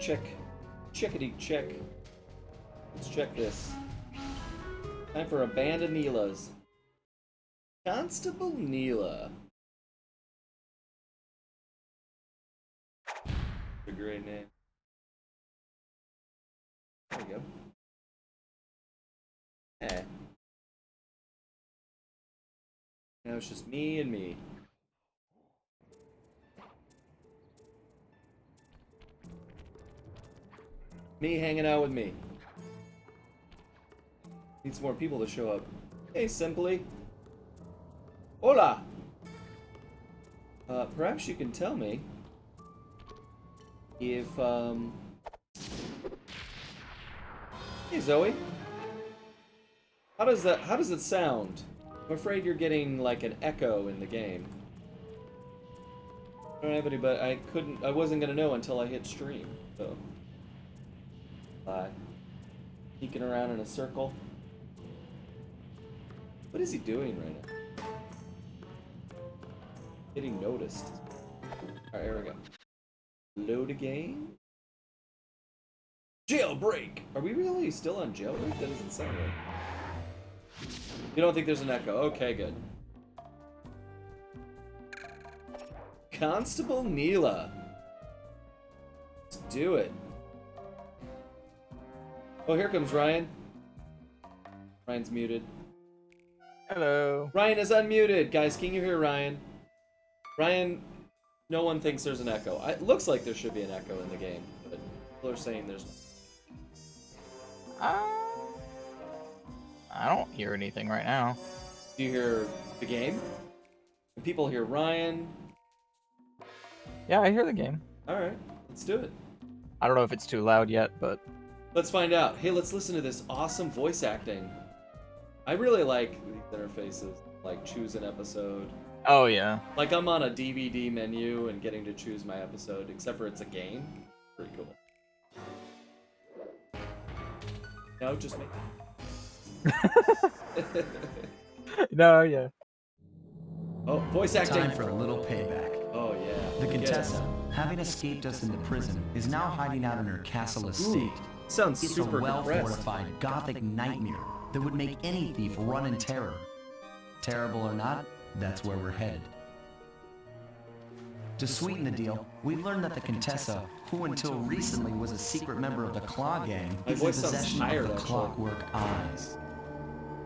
Checkity check. Let's check this. Time for a band of Neelas. Constable Neela. A great name. There we go. Eh. Now it's just me and me. Me hanging out with me. Need some more people to show up. Hey, Simply. Hola! Perhaps you can tell me if, Hey, Zoe. How does it sound? I'm afraid you're getting, like, an echo in the game. I don't have any, but I wasn't gonna know until I hit stream, so. Peeking around in a circle. What is he doing right now? Getting noticed. Alright, here we go. Load a game. Jailbreak! Are we really still on jailbreak? That doesn't sound right. You don't think there's an echo? Okay, good. Constable Neela. Let's do it. Oh, here comes Ryan. Ryan's muted. Hello. Ryan is unmuted. Guys, can you hear Ryan? Ryan, no one thinks there's an echo. It looks like there should be an echo in the game, but people are saying there's... I don't hear anything right now. Do you hear the game? Do people hear Ryan? Yeah, I hear the game. Alright, let's do it. I don't know if it's too loud yet, but... Let's find out. Hey, let's listen to this awesome voice acting. I really like these interfaces, like choose an episode. Oh, yeah. Like I'm on a DVD menu and getting to choose my episode, except for it's a game. Pretty cool. No, just me. No, yeah. Oh, voice acting. Time for a little payback. Oh, yeah. The Contessa, having escaped us into prison, is now hiding out in her castle estate. Sounds It's super a depressed. well-fortified gothic nightmare that would make any thief run in terror. Terrible or not, that's where we're headed. To sweeten the deal, we've learned that the Contessa, who until recently was a secret member of the Claw Gang, My is in voice sounds possession tired, of the actually. Clockwork Eyes.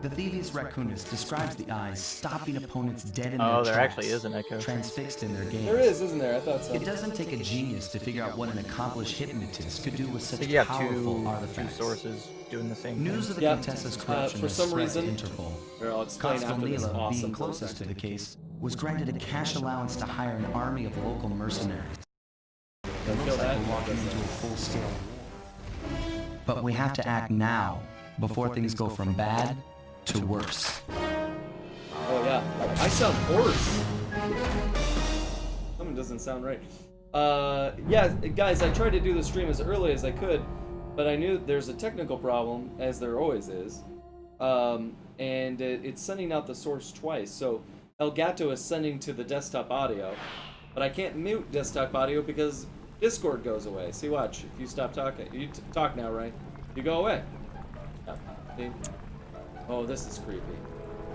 The Thievius Raccoonus describes the eyes stopping opponents dead in their Oh, there tracks, actually is an echo. transfixed in their gaze. There is, isn't there? I thought so. It doesn't take a genius to figure out what an accomplished hypnotist could do with So such you have powerful two artifacts. sources doing the same News thing. of the Yeah, Contessa's corruption for has some spread reason- to Interpol. Here, I'll explain Constable after this Neela, awesome being voice closest to acting. the case, was granted a cash allowance to hire an army of local mercenaries. It Kill looks that. like we're walking into a full-scale war. But we have to act now, before things go from bad to worse. Oh, yeah. I sound hoarse. Something doesn't sound right. Yeah, guys, I tried to do the stream as early as I could, but I knew there's a technical problem, as there always is. And it's sending out the source twice. So Elgato is sending to the desktop audio, but I can't mute desktop audio because Discord goes away. See, watch. If you stop talking, you talk now, right? You go away. Yeah. See? Oh, this is creepy.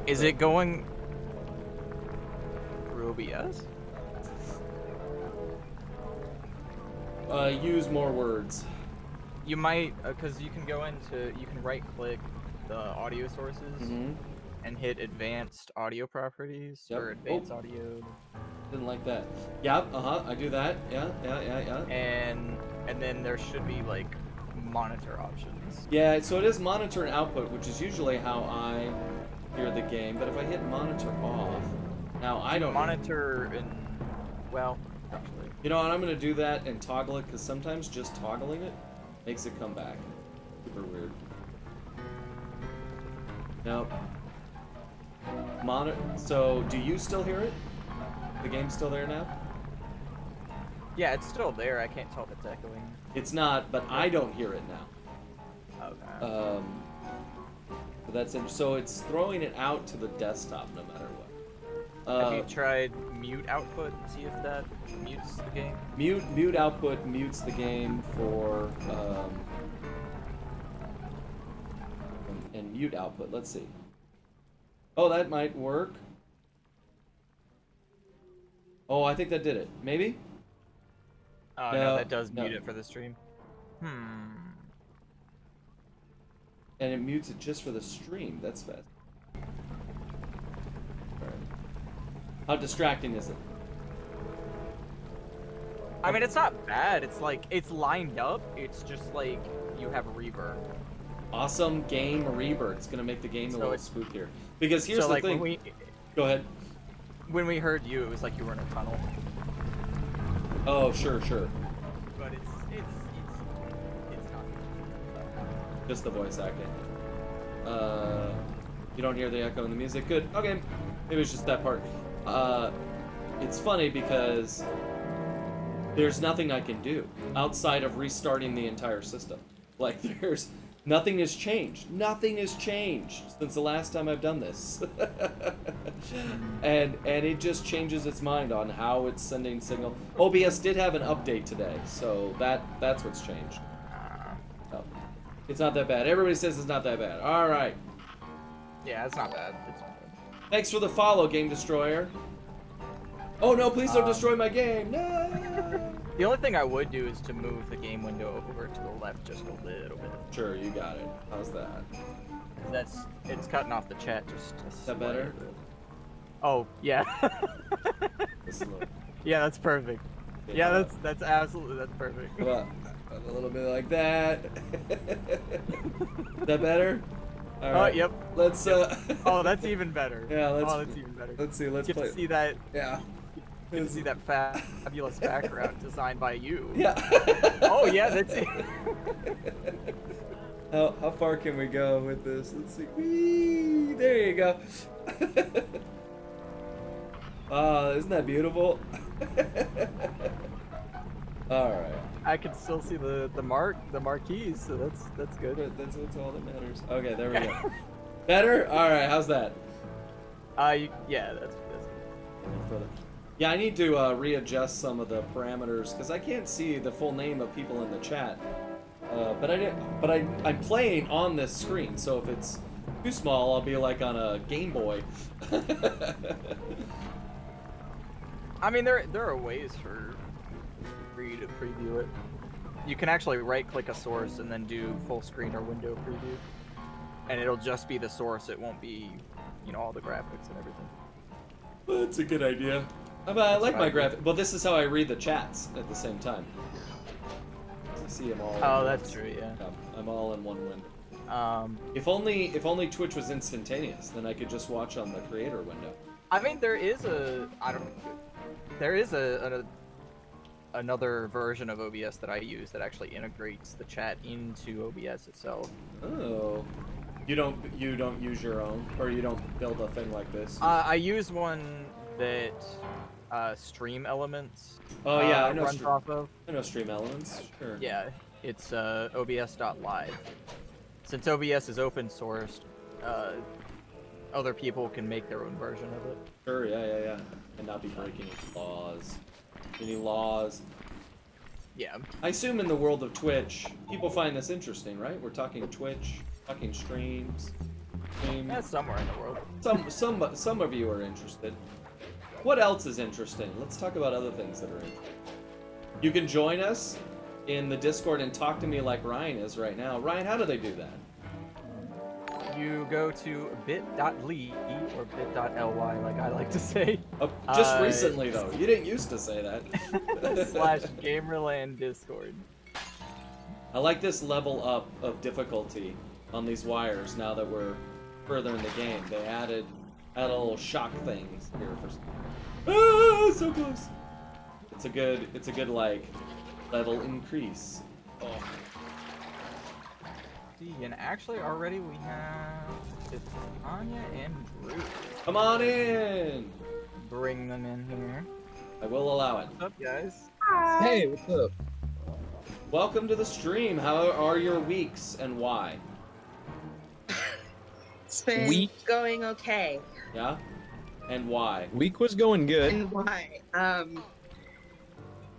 Is it going through OBS? Use more words. You might, because you can go into, you can right-click the audio sources Mm-hmm. and hit Advanced Audio Properties Yep. or Advanced Oh. Audio, Didn't like that. Yep, I do that. Yeah. and then there should be like monitor options. Yeah, so it is monitor and output, which is usually how I hear the game, but if I hit monitor off, now I don't... Monitor and, well, actually. You know what, I'm gonna do that and toggle it, because sometimes just toggling it makes it come back. Super weird. Nope. So, do you still hear it? The game's still there now? Yeah, it's still there. I can't tell if it's echoing. It's not, but I don't hear it now. Okay. So that's it. So it's throwing it out to the desktop no matter what. Have you tried mute output and see if that mutes the game? Mute output mutes the game for and mute output. Let's see. Oh, that might work. Oh, I think that did it. Maybe? Oh No, no, that does no. mute it for the stream. And it mutes it just for the stream. That's fast. Alright. How distracting is it? I mean, it's not bad. It's like, it's lined up. It's just like, you have reverb. Awesome game reverb. It's gonna make the game a So little it's- spookier. Because here's so the like thing. Go ahead. when we heard you, it was like you were in a tunnel. Oh, sure. But it's not. Just the voice acting. You don't hear the echo in the music. Good. Okay. Maybe it's just that part. It's funny because there's nothing I can do outside of restarting the entire system. Like there's nothing has changed. Nothing has changed since the last time I've done this. and it just changes its mind on how it's sending signal. OBS did have an update today, so that's what's changed. No, it's not that bad. Everybody says it's not that bad. All right. Yeah, it's not bad. It's not bad. Thanks for the follow, Game Destroyer. Oh no, please don't destroy my game. No. The only thing I would do is to move the game window over to the left just a little bit. Sure, you got it. How's that? It's cutting off the chat just a Is that better? slight bit. Oh, yeah. Just a little. Yeah, that's perfect. Okay, Yeah, that's perfect. How about a little bit like that? Is that better? All Oh, right. yep. Let's Oh, that's even better. Yeah, let's. Oh, that's even better. Let's see. Let's Get play. to see that. Yeah. Get to see that fabulous background designed by you. Yeah. Oh yeah, that's it. How far can we go with this? Let's see. Whee! There you go. Isn't that beautiful? All right. I can still see the marquees, so that's good. But that's what's all that matters. Okay, there we go. Better? All right. How's that? Yeah, that's good. Yeah, I need to readjust some of the parameters because I can't see the full name of people in the chat. But I'm playing on this screen, so if it's too small, I'll be like on a Game Boy. I mean, there are ways for you to preview it. You can actually right-click a source and then do full screen or window preview, and it'll just be the source. It won't be, all the graphics and everything. That's a good idea. I like my graphic. Well, this is how I read the chats at the same time. I see them all. Oh, that's true. Yeah. I'm all in one window. If only Twitch was instantaneous, then I could just watch on the creator window. I mean, there is another version of OBS that I use that actually integrates the chat into OBS itself. Oh. You don't use your own, or you don't build a thing like this? I use one that Stream Elements. Oh yeah, I know. runs off of. I know Stream Elements. Sure. Yeah, it's obs.live. Since OBS is open sourced, other people can make their own version of it. Sure. Yeah. And not be breaking any laws. Any laws? Yeah. I assume in the world of Twitch, people find this interesting, right? We're talking Twitch, talking streams. That's somewhere in the world. Some of you are interested. What else is interesting? Let's talk about other things that are interesting. You can join us in the Discord and talk to me like Ryan is right now. Ryan, how do they do that? You go to bit.ly or bit.ly, like I like to say. Oh, just recently though. You didn't used to say that. / Gamerland Discord. I like this level up of difficulty on these wires now that we're further in the game. They added a little shock things here for. Ah, so close. It's a good like level increase. Oh. And actually, already we have Anya and Drew. Come on in. Bring them in here. I will allow it. What's up, guys? Hey, what's up? Welcome to the stream. How are your weeks and why? It's been going okay. Yeah. and why? Week was going good. And why?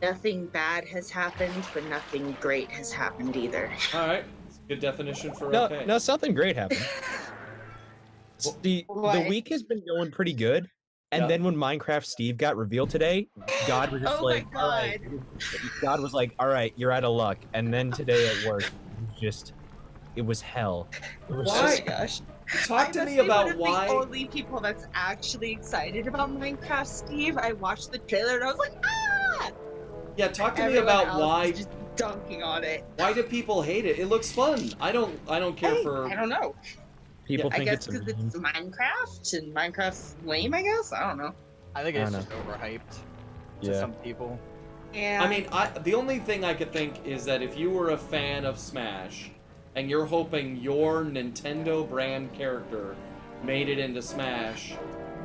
Nothing bad has happened, but nothing great has happened either. All right, good definition for No, okay. no, something great happened. The What? week has been going pretty good, and Yeah. then when Minecraft Steve got revealed today, God was just Oh my like, all right. God was like, all right, you're out of luck. And then today at work, it was hell. It was Why? Oh my just- gosh. Talk I to must me be one about of why. the only people that's actually excited about Minecraft Steve. I watched the trailer and I was like, ah! Yeah, talk to me Everyone about else why. is just dunking on it. Why do people hate it? It looks fun. I don't care Hey, for. I don't know. People I think guess it's a because meme. it's Minecraft and Minecraft's lame. I guess I don't know. I think I it's don't just overhyped to Yeah. some people. Yeah. I mean, the only thing I could think is that if you were a fan of Smash, and you're hoping your Nintendo brand character made it into Smash,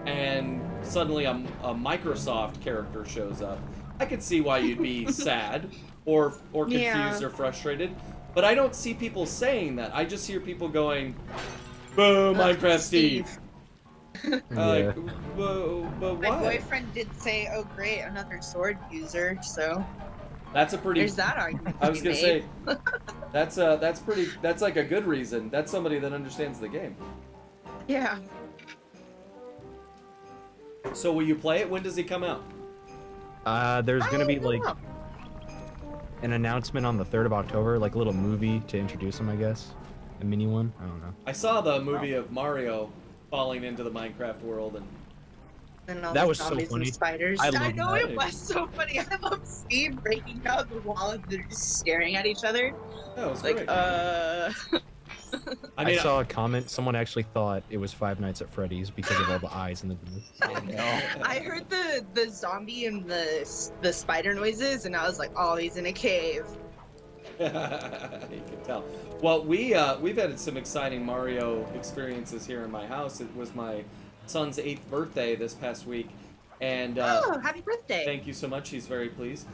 and suddenly a Microsoft character shows up, I could see why you'd be sad or confused Yeah. or frustrated. But I don't see people saying that. I just hear people going, "Boo, Minecraft Steve." Like, whoa, but My why? boyfriend did say, "Oh, great, another sword user." So That's a pretty. there's that argument. I to was be gonna made. say, that's like a good reason. That's somebody that understands the game. Yeah. So will you play it? When does he come out? There's gonna be I don't like know. an announcement on the 3rd of October, like a little movie to introduce him, I guess. A mini one. I don't know. I saw the movie of Mario falling into the Minecraft world, and And all That the was so zombies funny. and spiders. I I, love know that. it was so funny. I love Steve breaking down the wall and they're just staring at each other. that was Like, great. I mean, saw a comment. Someone actually thought it was Five Nights at Freddy's because of all the eyes in the booth. I heard the zombie and the spider noises, and I was like, oh, he's in a cave. you can tell. Well, we've had some exciting Mario experiences here in my house. It was my son's 8th birthday this past week, and Oh, happy birthday! thank you so much. He's very pleased.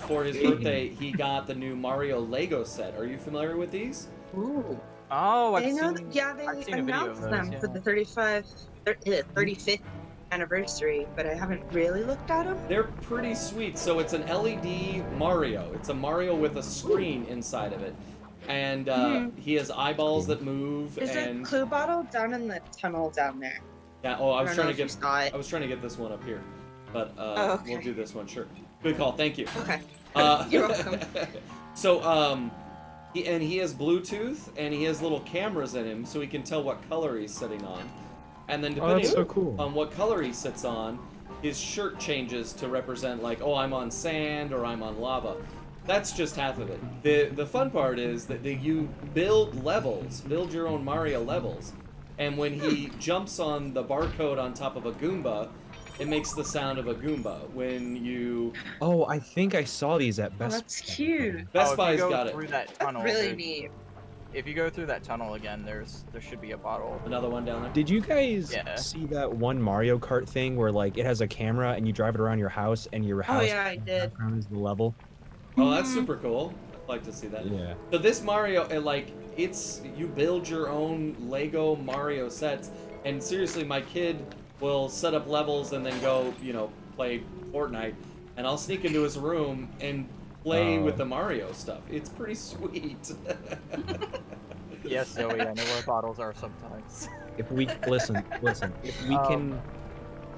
For his birthday, he got the new Mario Lego set. Are you familiar with these? Ooh. Oh, I I've know. seen. Yeah, I've they seen a video of announced those, them yeah. for the 35th anniversary, but I haven't really looked at them. They're pretty sweet. So it's an LED Mario. It's a Mario with a screen inside of it, and he has eyeballs that move. Is and it Clue Bottle down in the tunnel down there? yeah. Oh, I was don't trying know to if you get. saw it. I was trying to get this one up here, but Oh, okay. we'll do this one. Sure. Good call. Thank you. Okay. Uh, You're welcome. So he has Bluetooth and he has little cameras in him, so he can tell what color he's sitting on, and then Oh, depending that's so cool. on what color he sits on, his shirt changes to represent like, oh, I'm on sand or I'm on lava. That's just half of it. The fun part is that you build levels, build your own Mario levels, and when he jumps on the barcode on top of a Goomba, it makes the sound of a Goomba. When you Oh, I think I saw these at Oh, Best. that's cute. Best if you Buy's go got it. through that That's tunnel, really there- neat. If you go through that tunnel again, there should be a bottle. Another one down there. Did you guys Yeah. see that one Mario Kart thing where like it has a camera and you drive it around your house and your house Oh yeah, I did. background is the level? Oh, that's Mhm. super cool. I'd like to see that. Yeah. So this Mario, it's you build your own Lego Mario sets, and seriously, my kid will set up levels and then go, play Fortnite, and I'll sneak into his room and play Oh. with the Mario stuff. It's pretty sweet. Yes, Zoe, I know where bottles are sometimes. If we listen,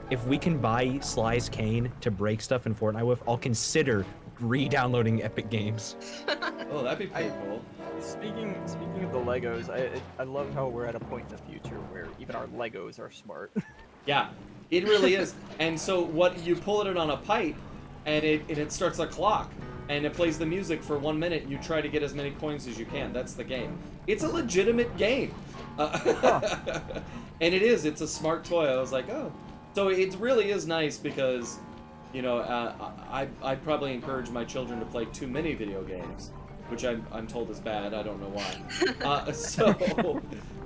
if we can buy Sly's cane to break stuff in Fortnite with, I'll consider re-downloading Epic Games. Oh, that'd be pretty cool. Speaking of the Legos, I love how we're at a point in the future where even our Legos are smart. Yeah, it really is. And so what you pull it on a pipe, and it starts a clock, and it plays the music for 1 minute. And you try to get as many coins as you can. That's the game. It's a legitimate game, and it is. It's a smart toy. I was like, oh, so it really is nice because, I'd probably encourage my children to play too many video games, which I'm told is bad. I don't know why.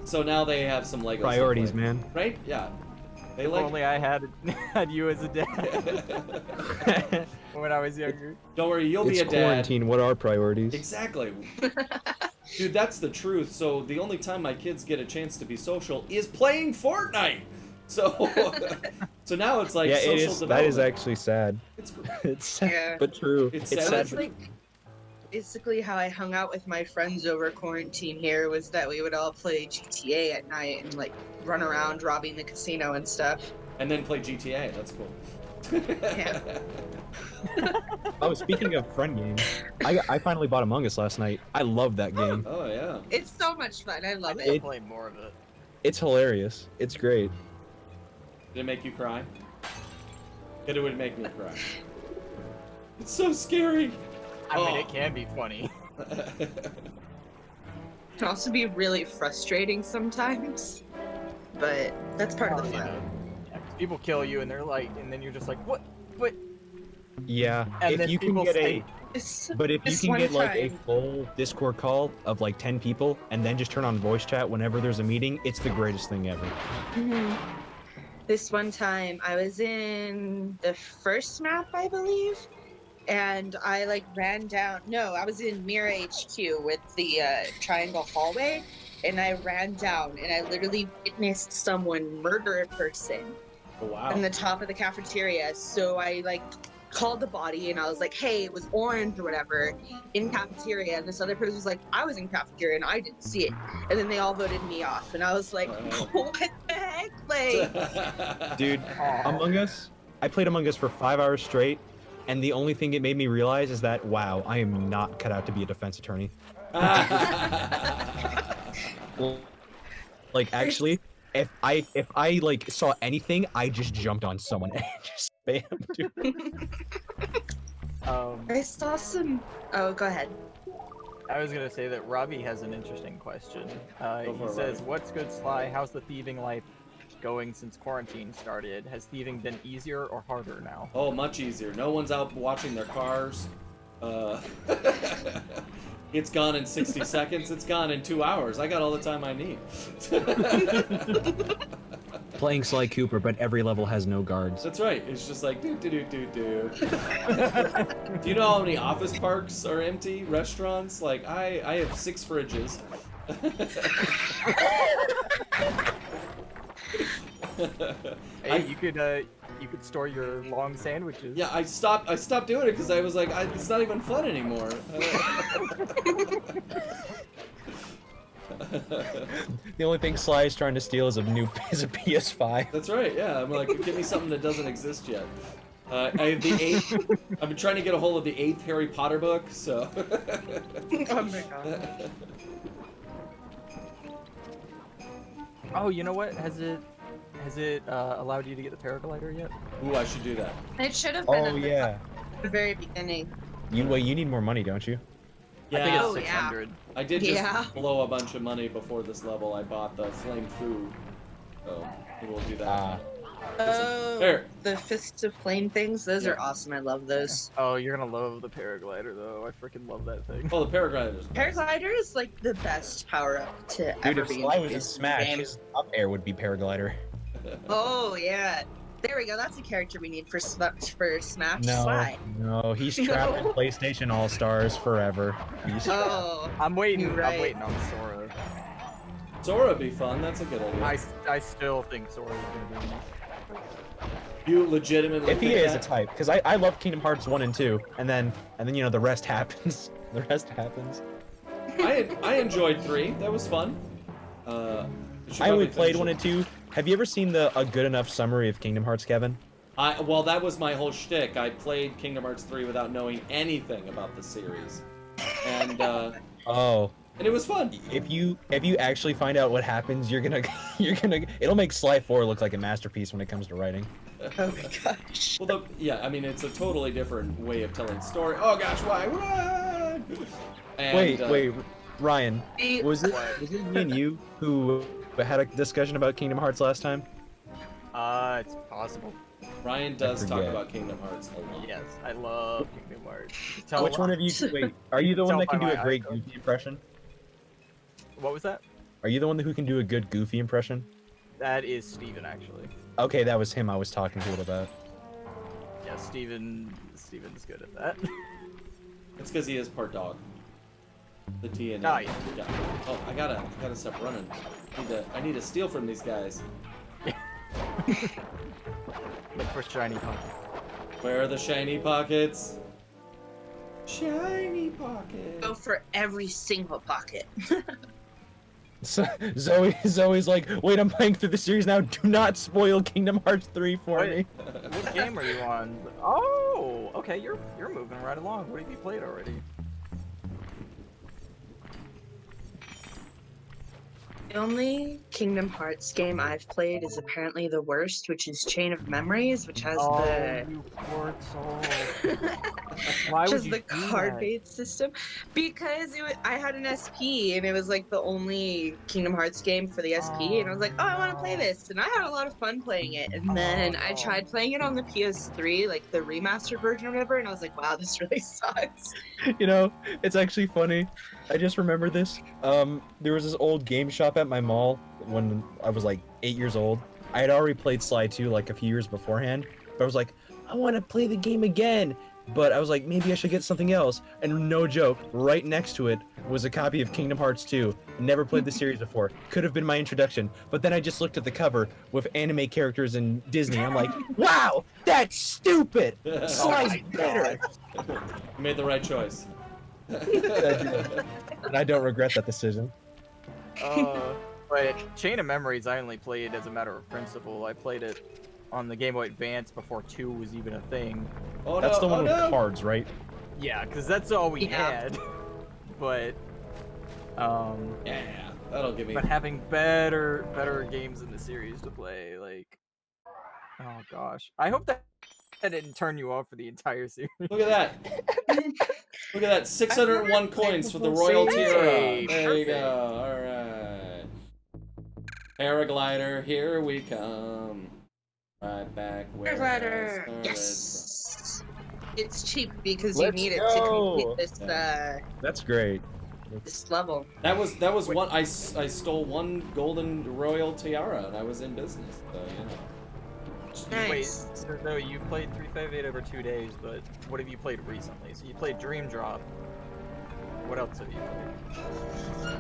So now they have some Legos. to Priorities, play. man. Right? Yeah. They If like. only I had you as a dad when I was younger. Don't worry, you'll It's be a dad. quarantine. What are priorities? Exactly. Dude, that's the truth. So the only time my kids get a chance to be social is playing Fortnite. So, so now it's like yeah, social it is. development. That is actually sad. It's It's sad, Yeah. but true. It's It's sad, sad. but It's but like basically how I hung out with my friends over quarantine here was that we would all play GTA at night and like run around robbing the casino and stuff. and then play GTA. That's cool. Yeah. Oh, speaking of friend games, I finally bought Among Us last night. I love that game. Oh yeah. It's so much fun. I I'm love gonna it. play more of it. It's hilarious. It's great. Did it make you cry? It would make me cry. It's so scary. I mean, Oh. it can be funny. It can also be really frustrating sometimes, but that's part of the You fun. know, people kill you, and they're like, and then you're just like, what? What? Yeah. And if then you can people get say, but if you This can one get like a time. full Discord call of like 10 people and then just turn on voice chat whenever there's a meeting, it's the greatest thing ever. Mhm. This one time, I was in the first map, I believe, and I like ran down. No, I was in Mira HQ with the triangle hallway, and I ran down, and I literally witnessed someone murder a person Oh, wow. on the top of the cafeteria. So I like called the body, and I was like, "Hey, it was orange or whatever in cafeteria." And this other person was like, "I was in cafeteria and I didn't see it." And then they all voted me off, and I was like, "What the heck?" Like. Dude, "Aw." Among Us, I played Among Us for 5 hours straight, and the only thing it made me realize is that, wow, I am not cut out to be a defense attorney. Like, actually, if I like saw anything, I just jumped on someone and just spammed, dude. I saw some. Oh, go ahead. I was gonna say that Robbie has an interesting question. Go He for it, says, Robbie. "What's good, Sly? How's the thieving life going since quarantine started? Has thieving been easier or harder now?" Oh, much easier. No one's out watching their cars. It's gone in 60 seconds. It's gone in 2 hours. I got all the time I need. Playing Sly Cooper, but every level has no guards. That's right. It's just like do do do do do. Do you know how many office parks are empty? Restaurants? Like I have 6 fridges. Hey, you could store your long sandwiches. Yeah, I stopped doing it because I was like, it's not even fun anymore. The only thing Sly is trying to steal is a PS5. That's right. Yeah, I'm like, give me something that doesn't exist yet. I have the 8th. I've been trying to get a hold of the 8th Harry Potter book. So. Oh my god. Oh, you know what? Has it allowed you to get the paraglider yet? Ooh, I should do that. It should have been Oh at yeah. the very beginning. You need more money, don't you? I think Yeah, it's Oh, yeah. 600. I did just Yeah. blow a bunch of money before this level. I bought the flame food. So maybe we'll do that. Ah. Oh, There. the Fists of Flame things. Those Yeah. are awesome. I love those. Oh, you're gonna love the paraglider though. I freaking love that thing. Oh, the paragliders. Paraglider is like the best power up to Dude, ever if be Sly was in introduced in Smash, games. his up air would be paraglider. Oh yeah, there we go. That's a character we need for Smash. No, Sly. no, he's trapped in No. PlayStation All Stars forever. He's Oh, I'm waiting. You're right. I'm waiting on Sora. Sora would be fun. That's a good idea. I still think Sora's gonna be. You legitimately if he think is a that? type, because I love Kingdom Hearts 1 and 2, and then you know the rest happens. The rest happens. I enjoyed 3. That was fun. We should I only probably played finish 1 it. and 2. Have you ever seen a good enough summary of Kingdom Hearts, Kevin? Well, that was my whole shtick. I played Kingdom Hearts 3 without knowing anything about the series, and Oh, it was fun. if you actually find out what happens, you're gonna it'll make Sly 4 look like a masterpiece when it comes to writing. oh my gosh. Well, yeah, I mean, it's a totally different way of telling story. Oh gosh, why? Run! And, Wait, Ryan, The- was it me and you who had a discussion about Kingdom Hearts last time? It's possible. Ryan does talk forget. about Kingdom Hearts a lot. Yes, I love Kingdom Hearts. You can tell Which one of you? Wait, are you the one Tell that can by do a my great icon. Goofy impression? What was that? Are you the one who can do a good Goofy impression? That is Steven, actually. Okay, that was him I was talking to it about. Yeah, Steven's good at that. It's because he is part dog. The T and Ah, yeah. Oh, I gotta stop running. I need to steal from these guys. Look for shiny pocket. Where are the shiny pockets? Shiny Go pockets. for every single pocket. So, Zoe's like, wait, I'm playing through the series now. Do not spoil Kingdom Hearts 3 for Wait. me. What game are you on? Oh, okay, you're moving right along. What have you played already? The only Kingdom Hearts game I've played is apparently the worst, which is Chain of Memories, which has the you poor soul. Why which would is you the do card-based system. Because I had an SP and it was like the only Kingdom Hearts game for the SP, and I was like, oh, I want to play this, and I had a lot of fun playing it. And then I no. tried playing it on the PS3, like the remastered version or whatever, and I was like, wow, this really sucks. You know, it's actually funny. I just remember this. There was this old game shop at my mall when I was like 8 years old. I had already played Sly 2 like a few years beforehand, but I was like, I want to play the game again. But I was like, maybe I should get something else. And no joke, right next to it was a copy of Kingdom Hearts 2. Never played the series before. Could have been my introduction. But then I just looked at the cover with anime characters and Disney. I'm like, wow, that's stupid. Sly's better. You made the right choice. And I don't regret that decision. But Chain of Memories, I only played as a matter of principle. I played it on the Game Boy Advance before 2 was even a thing. Oh That's no! the one oh, with no. cards, right? Yeah, because that's all we Yeah. had. But, Yeah, that'll give me. but having better games in the series to play, like, oh gosh, I hope that didn't turn you off for the entire series. Look at that! Look at that! 601 coins for the Royal Tiara. Hey, There you perfect. go. All right. Paraglider, here we come. Right back where I Paraglider. started Yes. It's cheap because Let's you need it go. to complete this That's great. this level. That was one. I stole one golden royal tiara, and I was in business. So you know. Wait, Nice. so no, you played 358 over 2 days, but what have you played recently? So you played Dream Drop. What else have you played?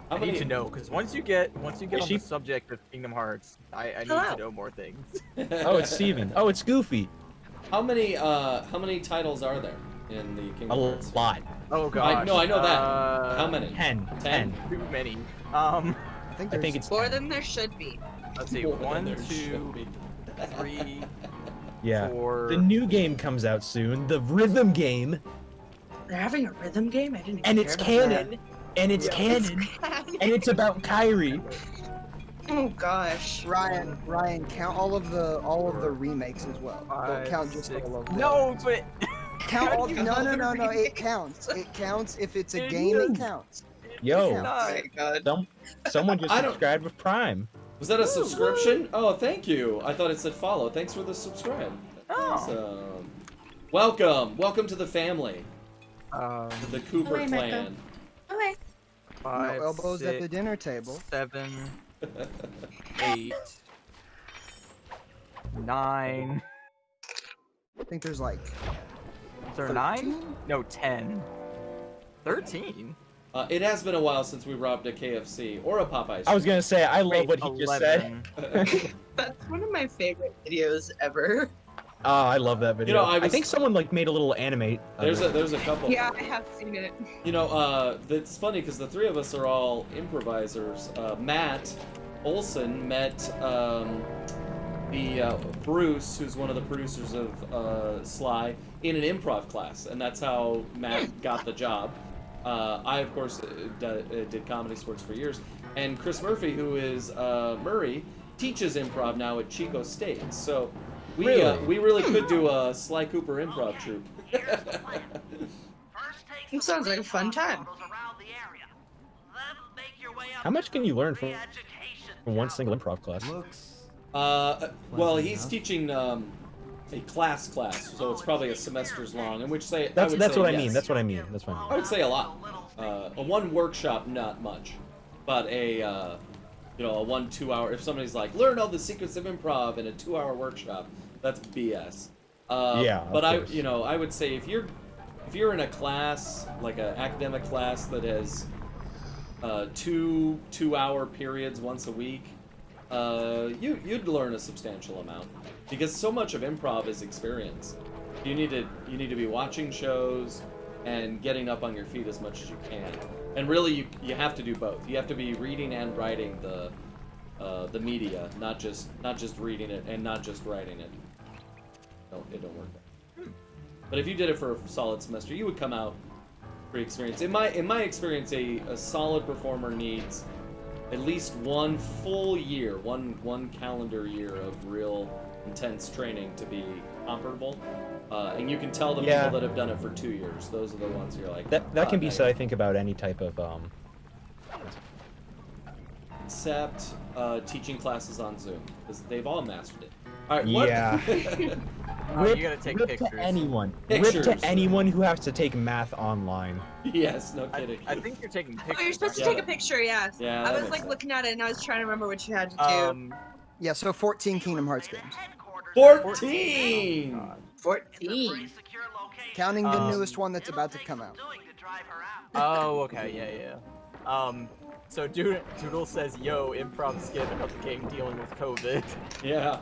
How I need many? to know, because once you get on she- the subject of Kingdom Hearts, I need Hello. to know more things. Oh, it's Steven. Oh, it's Goofy. How many titles are there in the Kingdom A Hearts? lot. Oh gosh. No, I know that. How many? 10. 10. Too many. I think it's More 10. than there should be. Let's see. More than 1, there should 2, be. 3, Yeah. 4. The new game comes out soon, the rhythm game, They're having a rhythm game. I didn't. and even it's care about canon, and it's that. canon, and it's about Kyrie. Oh gosh. Ryan, count all of the remakes as well. Don't count just all of them. No, but Count all. you No, all no, the no, no. It remakes? counts. It counts if it's a It game. It is. counts. Yo, Yeah. Oh my god. someone just I don't- subscribed with Prime. Was that a subscription? Oh, thank you. I thought it said follow. Thanks for the subscribe. Oh. Awesome. Welcome to the family, um, the Cooper Hi, Mecca. clan. Okay. 5, No elbows at the 6, dinner table. 7, 8, 9. I think there's like. Is there 9? 13? No, 10. 13? It has been a while since we robbed a KFC or a Popeyes. I was gonna say, I love what he just said. 11. That's one of my favorite videos ever. Oh, I love that video. You know, I think someone like made a little anime. of There's it. a couple. Yeah, I have seen it. You know, it's funny because the three of us are all improvisers. Matt Olson met Bruce, who's one of the producers of Sly, in an improv class, and that's how Matt got the job. I, of course, did comedy sports for years, and Chris Murphy, who is Murray, teaches improv now at Chico State. So we really could do a Sly Cooper improv troupe. It sounds like a fun time. How much can you learn from one single improv class? Well, he's teaching a class, so it's probably a semester's long. In which say That's I would what say I mean. yes. That's what I mean. That's what I I mean. would say a lot. A one workshop, not much, but a a 1-2 hour. If somebody's like, learn all the secrets of improv in a 2-hour workshop, that's BS. Yeah, of but course. I would say if you're in a class like an academic class that has 2 2-hour periods once a week, you'd learn a substantial amount because so much of improv is experience. You need to be watching shows and getting up on your feet as much as you can. And really, you have to do both. You have to be reading and writing the media, not just reading it and not just writing it. No, it don't work. But if you did it for a solid semester, you would come out pretty experienced. In my experience, a solid performer needs at least one full year, one calendar year of real intense training to be comparable. And you can tell the people that have done it for 2 years. Those are the ones you're like. That can be said, I think, about any type of Except teaching classes on Zoom, because they've all mastered it. All right. What? Yeah. You gotta take rip pictures. to anyone. Pictures. Rip to anyone who has to take math online. Yes, no kidding. I think you're taking pictures. Oh, you're supposed to Yeah. take a picture, yeah. Yeah, I that was makes like sense. looking at it and I was trying to remember what you had to do. Yeah, so 14 Kingdom Hearts games. 14. 14. Counting the newest one that's about to come out. Oh, okay, yeah. So Doodle says, "Yo, improv skit about the game dealing with COVID." Yeah.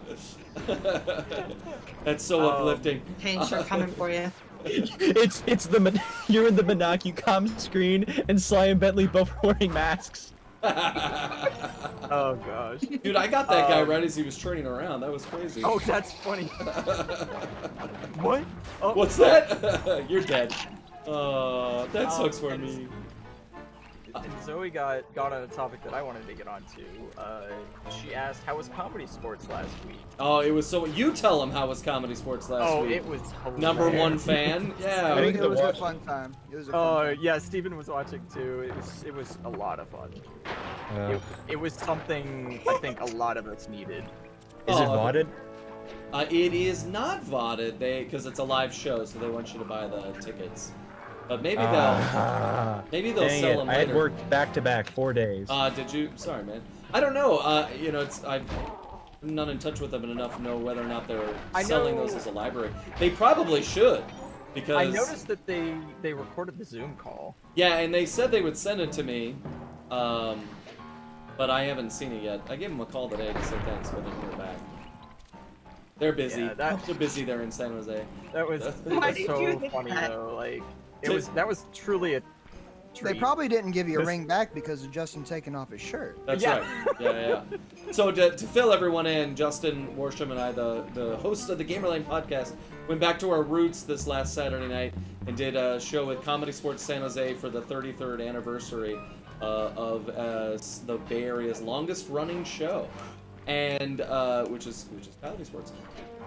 That's so uplifting. Thanks for coming for you. It's the you're in the Monaco com screen and Sly and Bentley both wearing masks. Oh gosh. Dude, I got that guy right as he was turning around. That was crazy. Oh, that's funny. What? Oh, What's that? You're dead. That sucks for me. And Zoe got on a topic that I wanted to get onto. She asked, "How was comedy sports last week?" Oh, it was so. You tell him how was comedy sports last week. It was hilarious. Number one fan. Yeah. I think It was a watch fun time. It was a Oh fun time. yeah, Steven was watching too. It was a lot of fun. It was something I think a lot of us needed. Is it Oh, voted? It is not VODed, because it's a live show, so they want you to buy the tickets. But maybe they'll Dang sell it. them I had later. worked back to back 4 days. Did you? Sorry, man. I don't know. I'm not in touch with them enough to know whether or not they're I selling know- those as a library. They probably should, because I noticed that they recorded the Zoom call. Yeah, and they said they would send it to me, but I haven't seen it yet. I gave them a call today to say thanks, but I didn't hear back. They're busy. Yeah, They're busy there in San Jose. That was Why did so you think funny that? though. Like that was truly a treat. They probably didn't give you a This- ring back because of Justin taking off his shirt. That's Yeah. right. Yeah. So to fill everyone in, Justin Worsham and I, the host of the Gamerlane podcast, went back to our roots this last Saturday night and did a show with Comedy Sports San Jose for the 33rd anniversary of the Bay Area's longest running show, and which is Comedy Sports.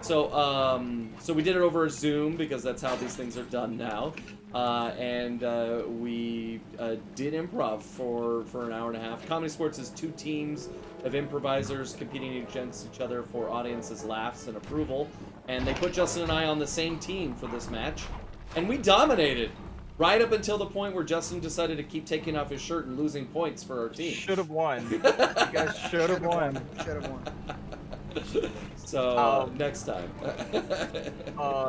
So we did it over Zoom because that's how these things are done now, and we did improv for an hour and a half. Comedy Sports is 2 teams of improvisers competing against each other for audiences' laughs and approval, and they put Justin and I on the same team for this match, and we dominated. Right up until the point where Justin decided to keep taking off his shirt and losing points for our team. Should have won. You guys should have won. Should have won. So next time.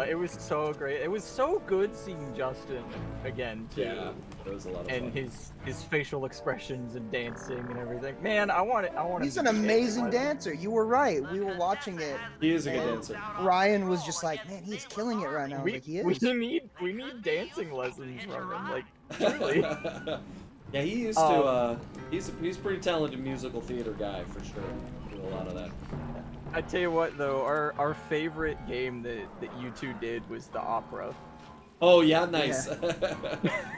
It was so great. It was so good seeing Justin again too. Yeah, it was a lot of And fun. his facial expressions and dancing and everything. Man, I want it. He's an amazing dancer. You were right. We were watching it. He is a good and dancer. Ryan was just like, man, he's killing it right now. I was like, he is. We need dancing lessons from him. Like truly. Yeah, he used to. He's a pretty talented musical theater guy for sure. Do a lot of that. I tell you what though, our favorite game that you two did was the opera. Oh yeah, nice. There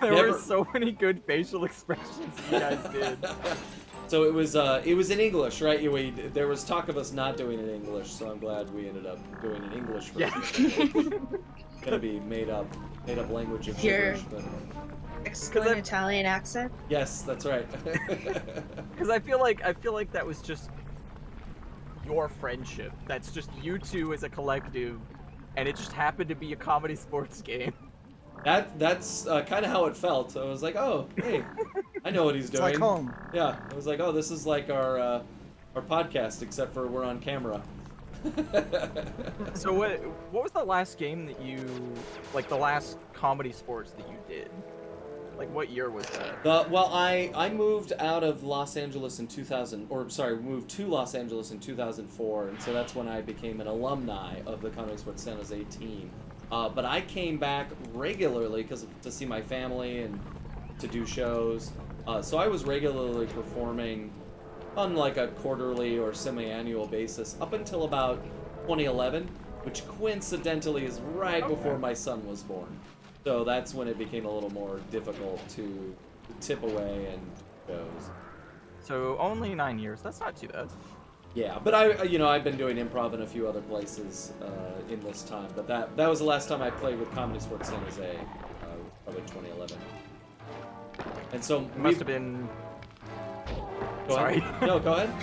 Never- were so many good facial expressions you guys did. So it was in English, right? There was talk of us not doing it in English, so I'm glad we ended up doing an English version. Gonna be made up language of Here. gibberish, but Excellent Italian accent. yes, that's right. Because I feel like that was just your friendship. That's just you two as a collective, and it just happened to be a comedy sports game. That's kind of how it felt. I was like, oh, hey, I know what he's It's doing. like home. Yeah, I was like, oh, this is like our podcast, except for we're on camera. So what was the last game that you, like the last comedy sports that you did? Like, what year was that? Well, I moved out of Los Angeles in 2000, or sorry, moved to Los Angeles in 2004, and so that's when I became an alumni of the Comedy Sports San Jose team. But I came back regularly to see my family and to do shows. So I was regularly performing on like a quarterly or semi-annual basis up until about 2011, which coincidentally is right before my son was born. So that's when it became a little more difficult to tip away and shows. So only 9 years. That's not too bad. Yeah, but I've been doing improv in a few other places in this time. But that was the last time I played with Comedy Sports San Jose, probably 2011. And so It must have been. Go ahead. Sorry. No, go ahead.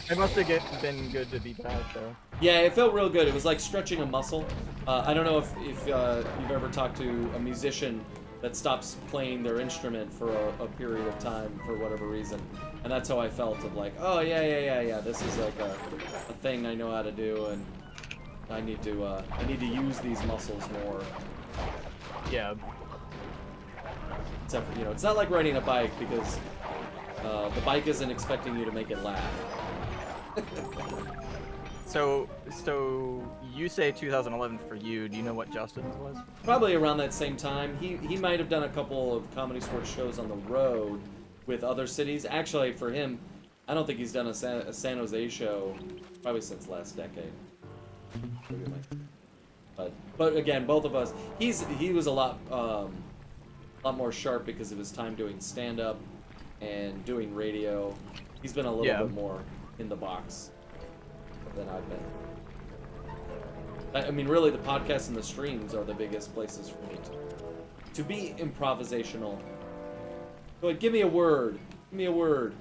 It must have been good to be back, though. Yeah, it felt real good. It was like stretching a muscle. I don't know if you've ever talked to a musician that stops playing their instrument for a period of time for whatever reason, and that's how I felt of like, oh yeah. This is like a thing I know how to do, and I need to use these muscles more. Yeah. Except for, it's not like riding a bike because the bike isn't expecting you to make it laugh. So you say 2011 for you. Do you know what Justin's was? Probably around that same time. He might have done a couple of Comedy Sports shows on the road with other cities. Actually, for him, I don't think he's done a San Jose show probably since last decade. But again, both of us, he was a lot more sharp because of his time doing stand-up and doing radio. He's been a little bit more in the box than I've been. I mean, really, the podcasts and the streams are the biggest places for me to be improvisational. Go ahead, give me a word. Give me a word.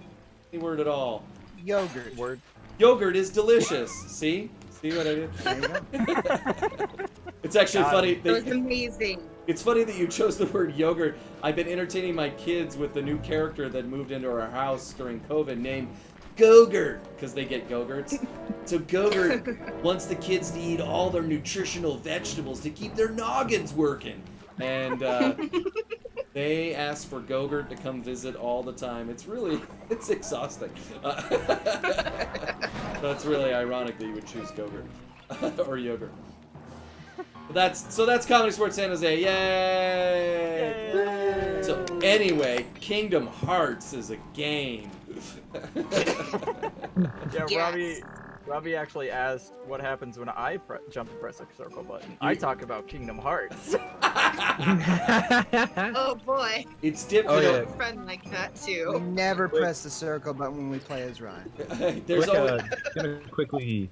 Any word at all. Yogurt. Word. Yogurt is delicious. See? See what I did? There you go. It's actually funny. It was amazing. It's funny that you chose the word yogurt. I've been entertaining my kids with the new character that moved into our house during COVID named Go-Gurt, because they get Go-Gurts. So Go-Gurt wants the kids to eat all their nutritional vegetables to keep their noggins working. And they ask for Go-Gurt to come visit all the time. It's exhausting. So it's really ironic that you would choose Go-Gurt or yogurt. But that's Comedy Sports San Jose. Yay! Yay! So anyway, Kingdom Hearts is a game. Yeah, Yes. Robbie actually asked what happens when I jump and press a circle button. I talk about Kingdom Hearts. Oh boy. It's different. Oh, yeah. A friend like that We too. never press the circle button when we play as Ryan. There's always... Gonna quickly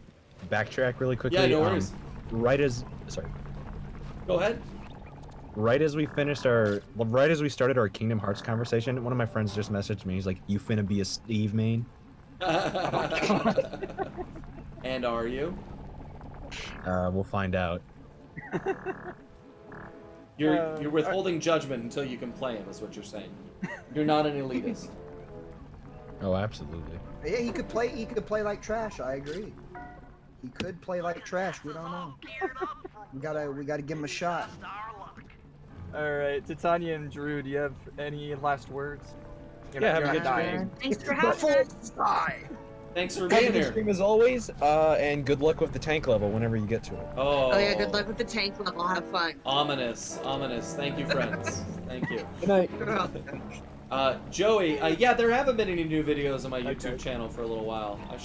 backtrack really quickly. Yeah, no worries. Go ahead. Right as we started our Kingdom Hearts conversation, one of my friends just messaged me. He's like, "You finna be a Steve main?" And are you? We'll find out. You're withholding judgment until you can play him, is what you're saying. You're not an elitist. Oh, absolutely. Yeah, he could play like trash. I agree. He could play like trash. We don't know. We gotta give him a shot. All right, Titania and Drew, do you have any last words? You're Yeah, not, have you're a not good dying. Thanks for having us. Thanks for Have being a good here. stream as always, and good luck with the tank level whenever you get to it. Oh, Oh yeah, good luck with the tank level. Have fun. Ominous. Thank you, friends. Thank you. Good night. You're welcome. Joey, yeah, there haven't been any new videos on my Okay. YouTube channel for a little while. I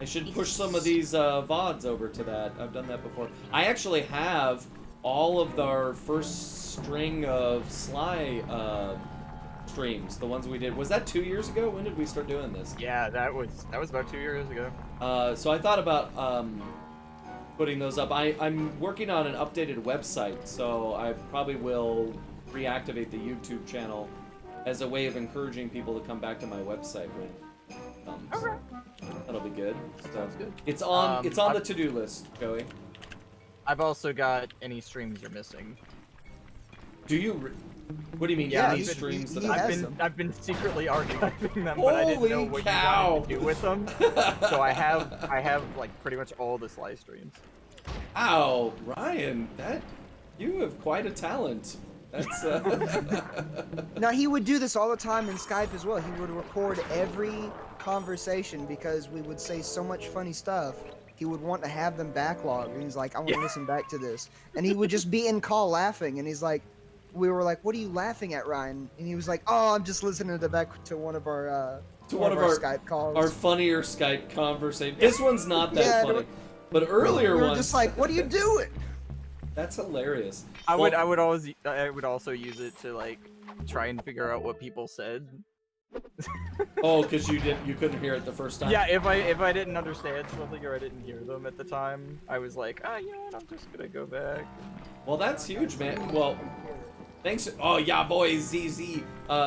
should push some of these VODs over to that. I've done that before. I actually have all of our first string of Sly streams, the ones we did. Was that 2 years ago? When did we start doing this? Yeah, that was about 2 years ago. So I thought about putting those up. I'm working on an updated website, so I probably will reactivate the YouTube channel as a way of encouraging people to come back to my website when it comes. Okay. That'll be good. Sounds good. It's on I've- the to-do list, Joey. I've also got any streams you're missing. Do you? What do you mean? Yeah, any he's been- streams that he I has them. I've been secretly archiving them, but I didn't know Holy what cow. you wanted to do with them. So I have like pretty much all the Sly streams. Ow, Ryan, you have quite a talent. That's Now he would do this all the time in Skype as well. He would record every conversation because we would say so much funny stuff. He would want to have them backlogged, and he's like, I want to listen back to this. And he would just be in call laughing, and he's like, we were like, what are you laughing at, Ryan? And he was like, oh, I'm just listening to back to one of our one of our Skype calls. our funnier Skype conversation. This one's not that Yeah, funny, but earlier we were ones. just like, what are you doing? That's hilarious. I would Well, I would also use it to like try and figure out what people said. Oh, because you couldn't hear it the first time. Yeah, if I didn't understand something or I didn't hear them at the time, I was like, you know what, I'm just gonna go back. Well, that's huge, man. Well, thanks. Oh yeah, boy, ZZ.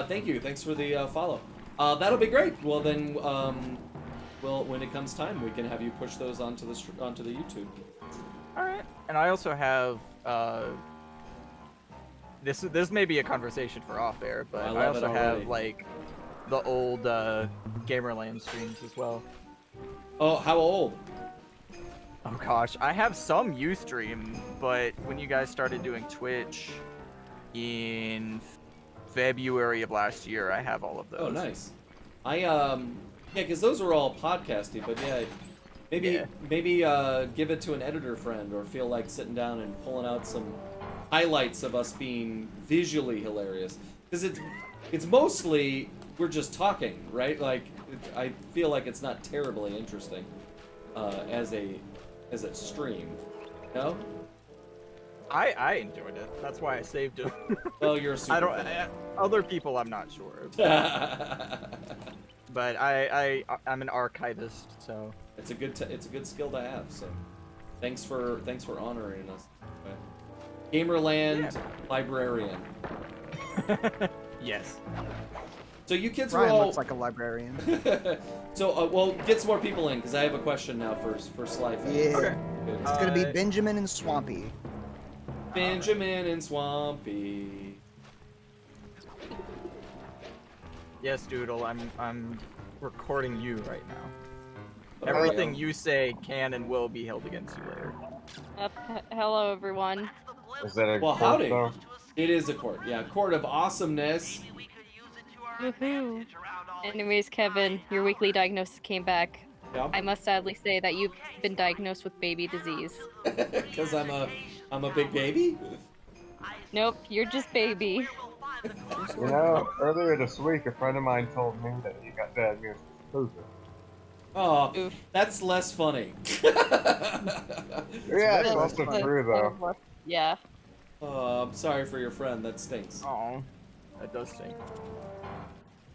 Thank you. Thanks for the follow. That'll be great. Well then, well, when it comes time, we can have you push those onto the YouTube. All right. And I also have this may be a conversation for off air, but I I, love it also already. have like the old Gamerland streams as well. Oh, how old? Oh gosh, I have some Ustream, but when you guys started doing Twitch in February of last year, I have all of those. Oh, nice. Yeah, because those were all podcasty, but yeah, maybe give it to an editor friend, or feel like sitting down and pulling out some highlights of us being visually hilarious, because it's mostly we're just talking, right? Like I feel like it's not terribly interesting as a stream, no? I enjoyed it. That's why I saved it. Well, you're a super I don't. fan. Other people, I'm not sure. But I'm an archivist, so. It's a good skill to have. So, thanks for honoring us. Gamerland librarian. Yes. So you kids Ryan were all. looks like a librarian. So well, get some more people in because I have a question now for Sly fans. Yeah. Okay. Good. It's gonna be Benjamin and Swampy. Benjamin and Swampy. Yes, Doodle. I'm recording you right now. There we Everything go. you say can and will be held against you later. Hello, everyone. Is that a Well, court, howdy. though? It is a court. Yeah, court of awesomeness. Woohoo! Anyways, Kevin, your weekly diagnosis came back. Yeah. I must sadly say that you've been diagnosed with baby disease. Because I'm a big baby. Nope, you're just baby. You know, earlier this week, a friend of mine told me that he got diagnosed with COVID. Oh, Oof. that's less funny. Yeah, it's also true, though. Yeah. Oh, I'm sorry for your friend. That stinks. Oh, that does stink.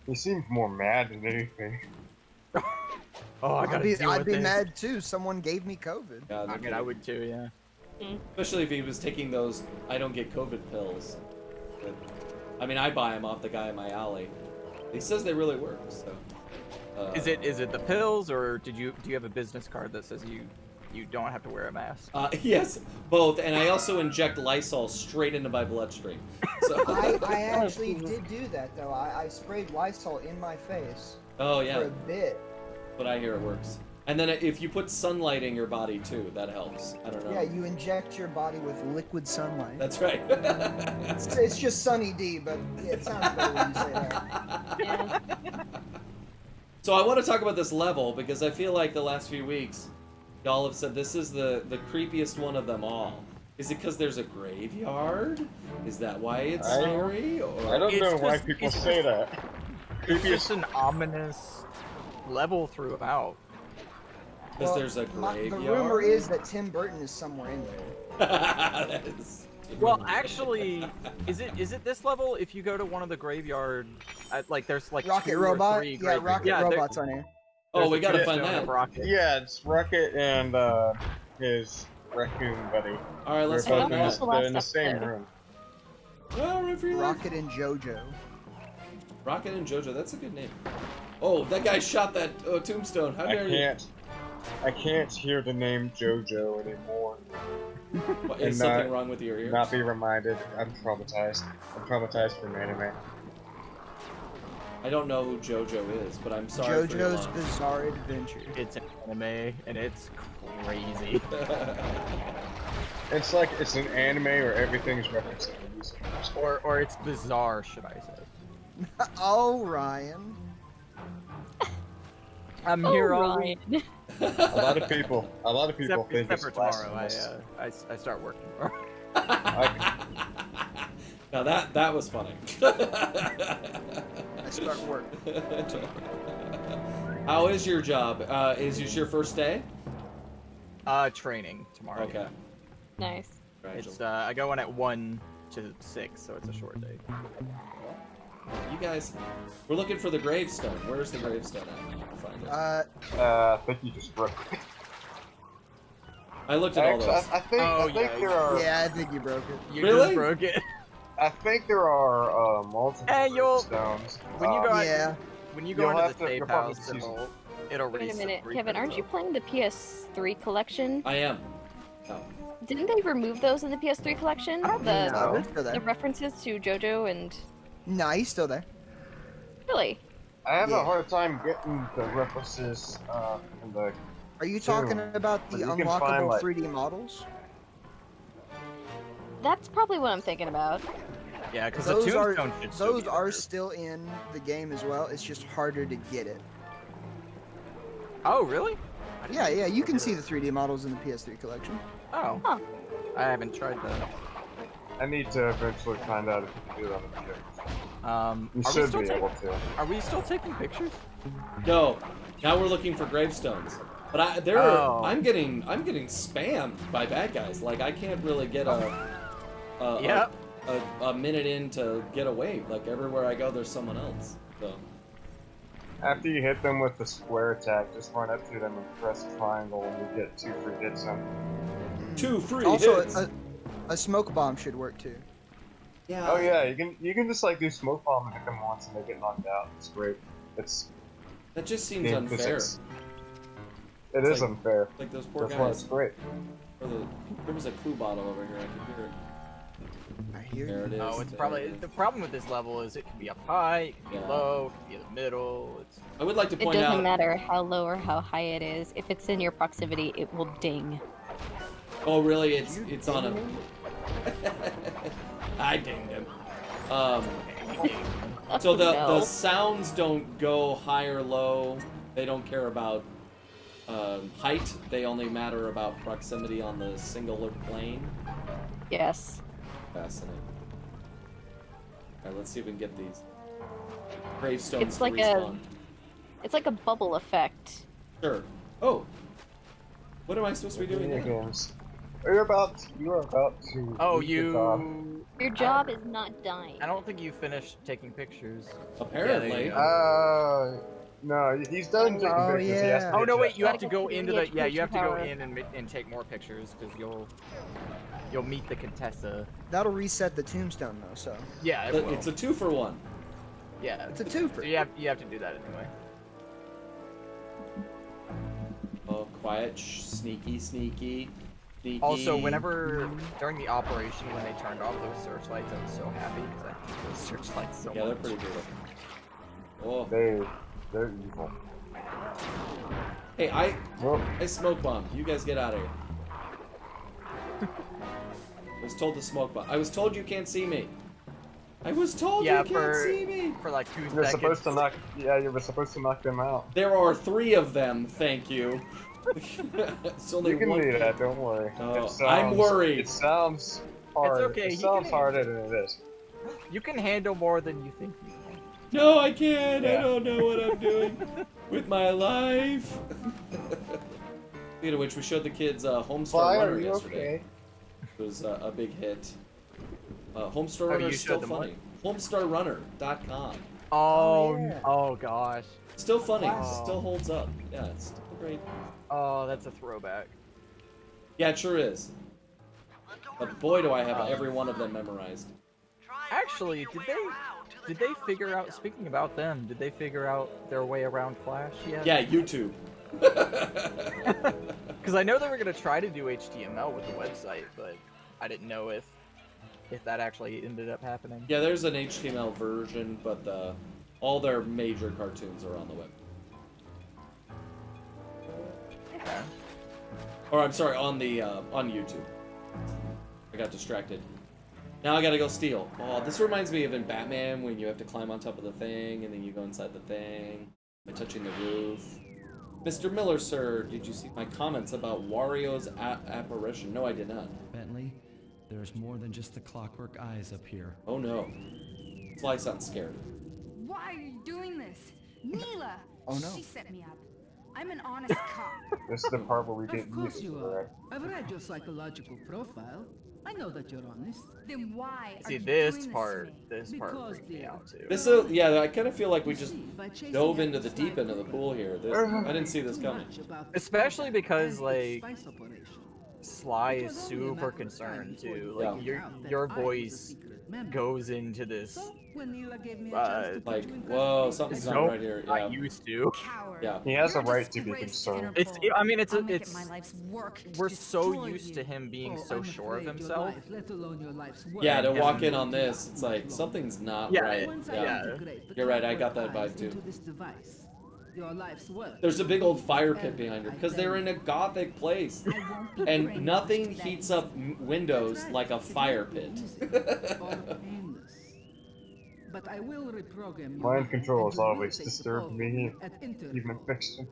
He seems more mad than anything. Oh, I gotta deal I'd with be this. mad too. Someone gave me COVID. God, I mean, I would too, yeah. Especially if he was taking those I don't get COVID pills. But, I mean, I buy them off the guy in my alley. He says they really work. So. Is it the pills, or do you have a business card that says you don't have to wear a mask? Yes, both, and I also inject Lysol straight into my bloodstream. So. I actually did do that though. I sprayed Lysol in my face Oh for yeah, a bit. but I hear it works. And then if you put sunlight in your body too, that helps. I don't know. Yeah, you inject your body with liquid sunlight. That's right. It's just Sunny D, but it sounds better when you say that. Yeah. So I want to talk about this level because I feel like the last few weeks, y'all have said this is the creepiest one of them all. Is it because there's a graveyard? Is that why it's I- scary? Or I don't It's know why just- people it's say just- that. It's just an ominous level throughout. because Well, there's a The graveyard? rumor is that Tim Burton is somewhere in there. That is... Well, actually, is it this level? If you go to one of the graveyard, like there's like Rocket 2 Robot? or 3 Yeah, grave- Rocket there- Robot's on here. Oh, there's we a gotta find tombstone that. of Rocket. Yeah, it's Rocket and his raccoon buddy. All right, let's They're find both in that. the- they're in the same room. Well, run for your life. Rocket and JoJo. Rocket and JoJo, that's a good name. Oh, that guy shot that tombstone. How dare you? I can't hear the name JoJo anymore. What, and is not- something wrong with your ear? Not be reminded. I'm traumatized. I'm traumatized from anime. I don't know who JoJo is, but I'm sorry for your JoJo's loss. Bizarre Adventure. It's an anime and it's crazy. It's like it's an anime where everything's referenced to decent first day. Or it's bizarre, should I say? Oh, Ryan. I'm Oh, here all Ryan. week. A lot of people Except, think except it's for tomorrow, blasphemous. I start working tomorrow. Now that was funny. I start work. How is your job? Is this your first day? Training tomorrow. Okay. Nice. It's I go in at 1 to 6, so it's a short day. You guys, we're looking for the gravestone. Where's the gravestone at? I'll find it. I think you just broke it. I looked at all Actually, those. I think, Oh, I think yeah, there are. Yeah, I think you broke it. You Really? just broke it. I think there are multiple Hey, you'll- stones. When you go, Yeah. when you go You'll into have the to- safe you'll probably house, see some- it'll Wait a reset. minute, reset Kevin, aren't you itself. playing the PS3 collection? I am. Oh. Didn't they remove those in the PS3 collection? I don't The think so. They're still the there. references to JoJo and No, he's still there. really? I have Yeah. a hard time getting the references in the. Are you talking Dude, about but the you can find, unlockable like- 3D models? That's probably what I'm thinking about. Yeah, because the Those are tombstone should still those be are there. still in the game as well. It's just harder to get it. Oh, really? I didn't Yeah, know yeah, you can were- see the 3D models in the PS3 collection. Oh. Huh. I haven't tried that. I need to eventually find out if you can do that on the computer. You Are we should still be able to. Are we still taking pictures? No. Now we're looking for gravestones. But Oh. I'm getting spammed by bad guys. Like I can't really get Yep. a minute in to get away. Like everywhere I go, there's someone else. So After you hit them with the square attack, just run up to them and press triangle, and you get 2 free hits on. 2 free Also, hits. a smoke bomb should work too. Yeah. Oh yeah, you can just like do smoke bomb and hit them once and they get knocked out. It's great. It's That just seems game unfair. physics. It It's is like- unfair. Like those poor That's why guys. it's great. There was a clue bottle over here. I can hear it. I hear There it you. is. Oh, it's there probably it is. the problem with this level is it can be up high, it can be Yeah. low, it can be in the middle. It's I would like to It point doesn't out. matter how low or how high it is. If it's in your proximity, it will ding. Oh, really? It's on a. I dinged him. So the No. sounds don't go high or low. They don't care about height. They only matter about proximity on the singular plane. Yes. Fascinating. Alright, let's see if we can get these gravestones It's like to respawn. It's like a bubble effect. Sure. Oh. What am I supposed to be doing Video now? games. You're about to. oh, leave the job. you. Your job is not dying. I don't think you finished taking pictures. Apparently. Yeah, No, he's done taking Oh, pictures. He has to yeah. Oh get no, wait! checked You have out. to go Gotta into get the the you have to go power. in and take more pictures because you'll meet the Contessa. That'll reset the tombstone though, so Yeah, it will. It's a 2-for-1. yeah. it's a So twofer. you have to do that anyway. Oh, quiet, sneaky, sneaky, sneaky. Also, whenever during the operation when they turned off those searchlights, I was so happy because I hate those searchlights so Yeah, they're much. pretty brutal. Oh, They're evil. hey, I Well, smoke bomb. You guys get out of here. I was told to smoke bomb. I was told you can't see me. I was told Yeah, you can't for- see me. For like 2 you're seconds. supposed to knock. Yeah, you were supposed to knock them out. There are 3 of them. Thank you. It's only You can one. do that. Don't worry. Oh, It sounds, I'm worried. It sounds hard. okay, It he sounds can- harder than it is. You can handle more than you think you can. No, I can't. I Yeah. don't know what I'm doing with my life. Speaking of which, we showed the kids Homestar Fly, Runner are you yesterday. okay? It was a big hit. Homestar Oh, Runner you is still showed them what? funny. Homestarrunner.com. Oh, yeah. oh gosh. Still funny. Wow. Still holds up. Yeah, it's still great. Oh, that's a throwback. Yeah, it sure is. But boy, do I have every one of them memorized. Actually, did they figure out? Speaking about them, did they figure out their way around Flash yet? Yeah, YouTube. Because I know they were gonna try to do HTML with the website, but I didn't know if that actually ended up happening. Yeah, there's an HTML version, but all their major cartoons are on the web. Okay. Or I'm sorry, on the on YouTube. I got distracted. Now I gotta go steal. Oh, this reminds me of in Batman when you have to climb on top of the thing and then you go inside the thing by touching the roof. Mr. Miller, sir, did you see my comments about Wario's apparition? No, I did not. Bentley, there's more than just the clockwork eyes up here. Oh no. Sly sounds scared. Why are you doing this? Neela! Oh, no. She set me up. I'm an honest cop. This is the part where we get Of course used you to are. it. I've read your psychological profile. I know that you're honest. Then why are See, you this doing part, this to me? this part Because freaked me the- out too. This is, yeah, I kind of feel like we just See, by chasing dove after into the deep end of the Sly pool here. Cooper, I didn't see this too coming. much about the Especially program because, and its like, spice operation. Sly It is was only a matter super of time concerned before too. you Like found Yeah. out that your I was a voice secret member. goes into this. So, when Neela gave me a chance to put Like, you in whoa, custody, something's I not Nope, right here. I Yeah. used to. Coward. Yeah. He has a You're right to be disgraced to concerned. It's. Interpol. I mean, it's. I'll make It's. it my life's work to We're so destroy used you. to him being Oh, so I'm sure of afraid your himself. life, let alone your life's work, Yeah, to And walk him- in on this, it's like something's not Yeah, right. Once I Yeah. integrate the You're right, I got clockwork that vibe eyes too. into this device, your life's work There's a big old fire pit And behind her I because they're in a thank gothic place. I won't be And brainwashed nothing to that heats easy. up windows That's right, like a it fire might be pit. easy or painless. But I will reprogram your Mind mind, control and has you will always take the disturbed ball me, at Interpol. even in fiction.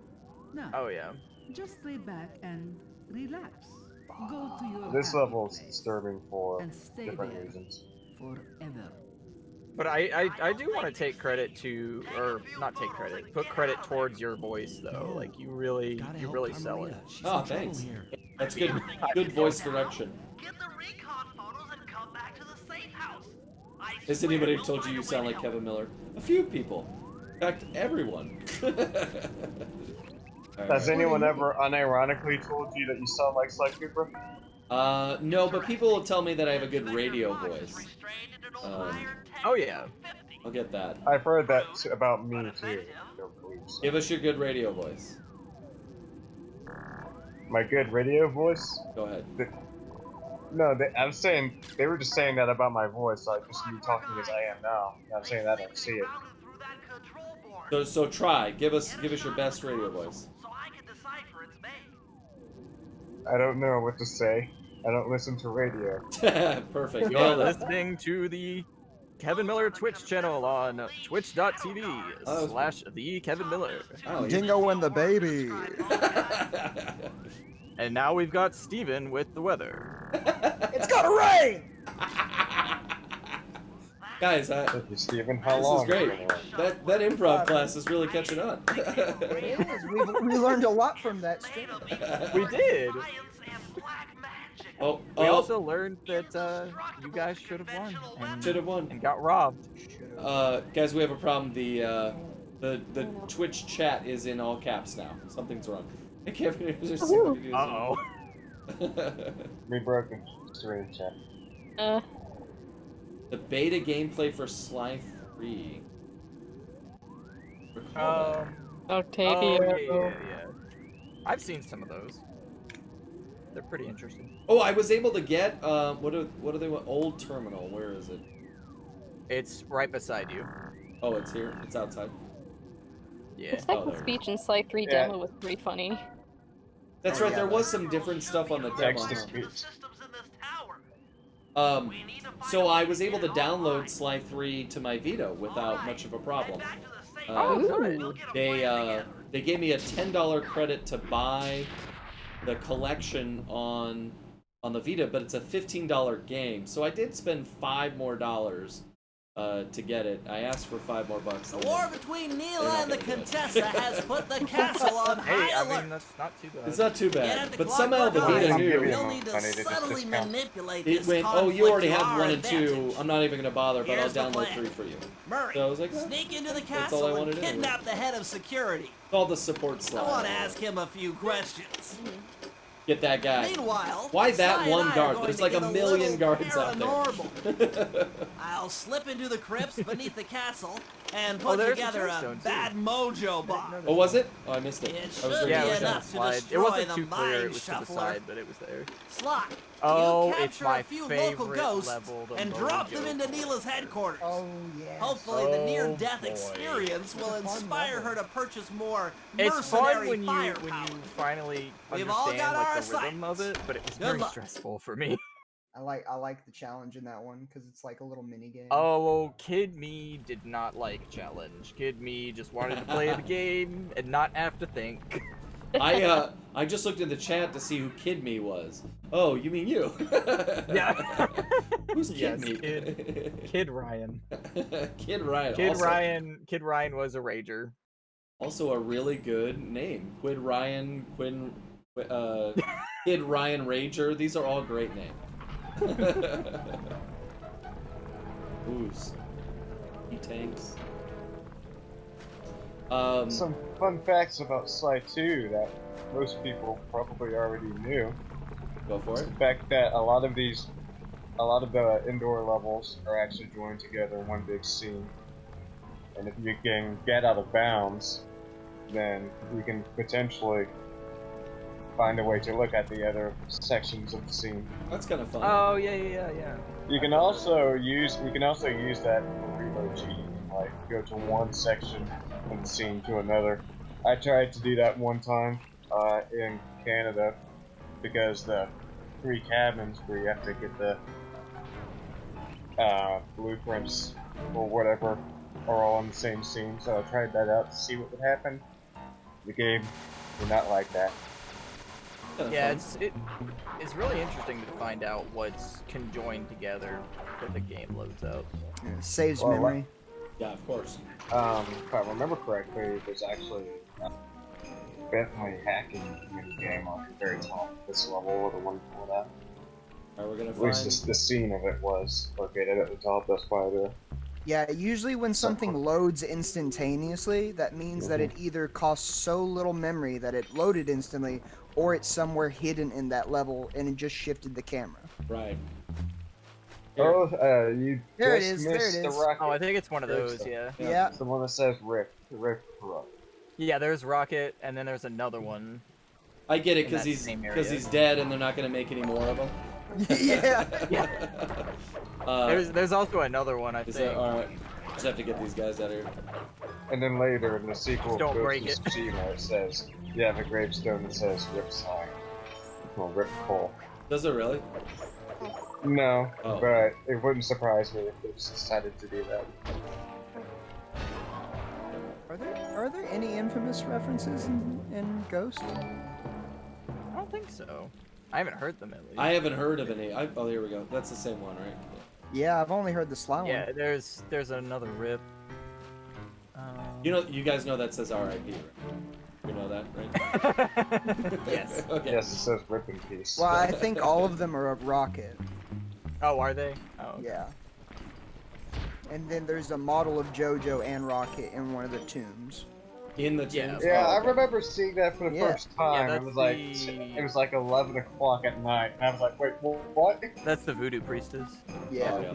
Now, Oh yeah. just lay back and relax. Go to your This happy level is place disturbing for and stay different there reasons. forever. But I do want to take credit to, or not take credit, put credit towards your voice though. Like you really Gotta help really sell it. Carmelita. She's Oh, in trouble thanks. here. That's good voice direction. Get the recon photos and come back to the safe house. I Has swear anybody we'll told find you a you way sound to like help. Kevin Miller? A few people. In fact, everyone. Has Alright. anyone ever unironically told you that you sound like Sly Cooper? No, but people will tell me that I have a good radio voice. Oh yeah. I'll get that. I've heard that about me too. Don't believe so. Give us your good radio voice. My good radio voice? Go ahead. No, I'm saying they were just saying that about my voice, like just me talking as I am now. I'm saying that I don't see it. So try. Give us your best radio voice. I don't know what to say. I don't listen to radio. Perfect. You're Nailed it. listening to the Kevin Miller Twitch channel on twitch.tv / the Kevin Miller. Oh, Dingo and the baby. And now we've got Steven with the weather. It's gonna rain. Guys, Thank you, Steven. How this long? is great. That improv class is really catching on. It is. We learned a lot from that stream. We did. Oh, We also learned that you guys should have won. And, should have won. And got robbed. Guys, we have a problem. The Twitch chat is in all caps now. Something's wrong. I can't just see what it is. Uh-oh. We broke the stream chat. The beta gameplay for Sly 3. Octavia. Oh, yeah. I've seen some of those. They're pretty interesting. Oh, I was able to get what do they want? Old Terminal. Where is it? It's right beside you. Oh, it's here. It's outside. Yeah. The second there. speech in Sly 3 Yeah. demo was pretty funny. That's right. There was some different stuff on the demo. Text to huh? speech. So I was able to download Sly 3 to my Vita without much of a problem. Oh, They gave me a $10 credit to buy the collection on the Vita, but it's a $15 game. So I did spend $5 more to get it. I asked for $5 more bucks. The war between Neela not and the gonna do it. Contessa has put the castle on Hey, high I alert. mean, that's not too bad. It's not too Get bad, at the but somehow the Clockwork Vita Eyes. knew. You'll need to Money to just subtly discount. manipulate It this went, oh, conflict you already to have our 1 and 2. advantage. I'm not even gonna bother, but Here's the I'll download plan. 3 for you. Murray, So I was like, oh, sneak into the that's all I castle wanted and anyway. kidnap the head of security. Call the support I slide. want to ask him a few questions. Get that guy. Meanwhile, Why that Sly and one I are guard? going There's to like get a million little guards out there. paranormal. I'll slip into the crypts beneath the castle and put there's the together a tombstone, too. bad mojo box. Oh, was it? Oh, I missed it. It I was should reading Yeah, be it was it. on the enough to slide. It destroy wasn't the too clear. It mind was to the shuffler. side, but it was there. Sly, Oh, you it's capture my a few favorite local ghosts level, the and drop them mojo. into Neela's headquarters. Oh yes. Hopefully, the Oh, near-death boy. experience will It's a fun inspire level. her to purchase more It's fun mercenary when you firepower. finally We've all understand got like our the rhythm of assignments. it, but it was Good very luck. stressful for me. I like the challenge in that one because it's like a little mini game. Oh, Kid Me did not like challenge. Kid Me just wanted to play the game and not have to think. I just looked in the chat to see who Kid Me was. Oh, you mean you? Yeah. Who's Kid Yes, Me? Kid Ryan. Kid Ryan. Kid Ryan was a rager. Also a really good name. Kid Ryan Rager. These are all great names. Ooze. He tanks. Some fun facts about Sly 2 that most people probably already knew. Go for it. The fact that a lot of the indoor levels are actually joined together in one big scene. And if you can get out of bounds, then you can potentially find a way to look at the other sections of the scene. That's kind of fun. Oh yeah. You can also use that for reload cheating. Like go to one section of the scene to another. I tried to do that one time in Canada because the 3 cabins where you have to get the blueprints or whatever are all in the same scene. So I tried that out to see what would happen. The game did not like that. Yeah, it's really interesting to find out what's conjoined together that the game loads out. Yeah, saves memory. Yeah, of course. If I remember correctly, there's actually definitely hacking in the game on the very top of this level or the one before that. Alright, we're gonna At least the scene of it was located at the top. That's why the. Yeah, usually when something loads instantaneously, that means that it either costs so little memory that it loaded instantly, or it's somewhere hidden in that level and it just shifted the camera. Right. Oh, you There it just is, there missed it the is. rocket. Oh, I think it's one of those, yeah. Yeah. It's the one that says Rick. Rick Corrupt. Yeah, there's Rocket, and then there's another one. I get it in because that he's same area. dead and they're not gonna make any more of them. Yeah. There's also another one, I Is think. that alright? Just have to get these guys out of here. And then later in the sequel, Don't Ghost break of it. Tsushima, it says you have a gravestone that says Rip Sly. Well, Rip Cole. Does it really? No, Oh. but it wouldn't surprise me if they just decided to do that. Are there any infamous references in Ghost? I don't think so. I haven't heard them at least. I haven't heard of any. Oh, here we go. That's the same one, right? Yeah, I've only heard the Sly Yeah, one. there's another Rip. You guys know that says R.I.P. Right? You know that, right? Yes. Okay. Yes, it says Rip in Peace. Well, I think all of them are of Rocket. Oh, are they? Oh. Okay. Yeah. And then there's a model of JoJo and Rocket in one of the tombs. In the Yeah. tombs? Yeah, Oh, I okay. remember seeing that for the Yeah. first time. Yeah, it was like 11 o'clock at night, and I was like, wait, what? That's the Voodoo Priestess. Yeah. Oh, yeah.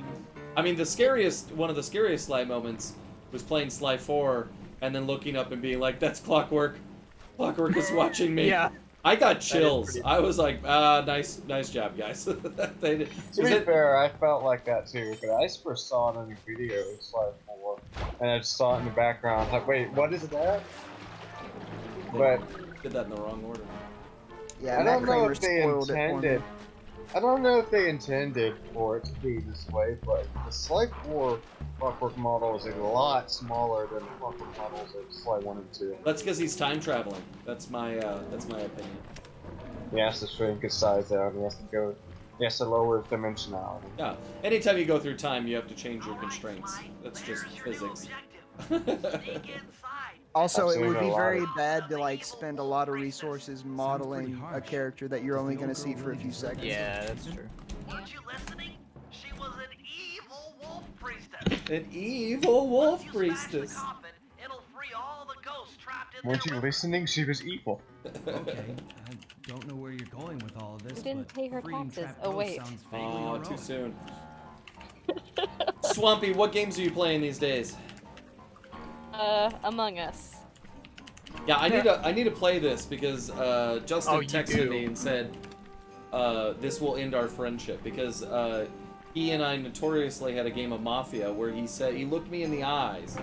I mean, one of the scariest Sly moments was playing Sly 4 and then looking up and being like, that's Clockwork. Clockwork is watching me. Yeah. I got chills. pretty- I was like, nice job, guys. They did- To be fair, I felt like that too, but I first saw it on a video in Sly 4, and I just saw it in the background. Like, wait, what is that? But did that in the wrong order. Yeah, I Matt don't know Kramer if they spoiled it for me. intended. I don't know if they intended for it to be this way, but the Sly 4 Clockwork model is a lot smaller than the Clockwork models of Sly 1 and 2. That's because he's time traveling. That's my opinion. He has to shrink his size down. He has to lower his dimensionality. Yeah. Anytime you go through time, you have to change your constraints. That's just physics. Also, it would Absolutely be a very lot. bad to like spend a lot of resources modeling a character that you're only going to see for a few seconds. Yeah, that's true. Weren't you listening? She was an evil wolf priestess. An evil wolf Once you smash the priestess. coffin, it'll free all the ghosts trapped in Weren't there you with listening? She was evil. Okay, I don't know where you're going with all of this. You didn't but pay her freeing taxes. trapped Oh, ghosts wait. sounds vaguely Oh, heroic. too soon. Swampy, what games are you playing these days? Among Us. Yeah, I need to play this because Justin Oh, you texted do. me and said this will end our friendship because he and I notoriously had a game of Mafia where he said he looked me in the eyes.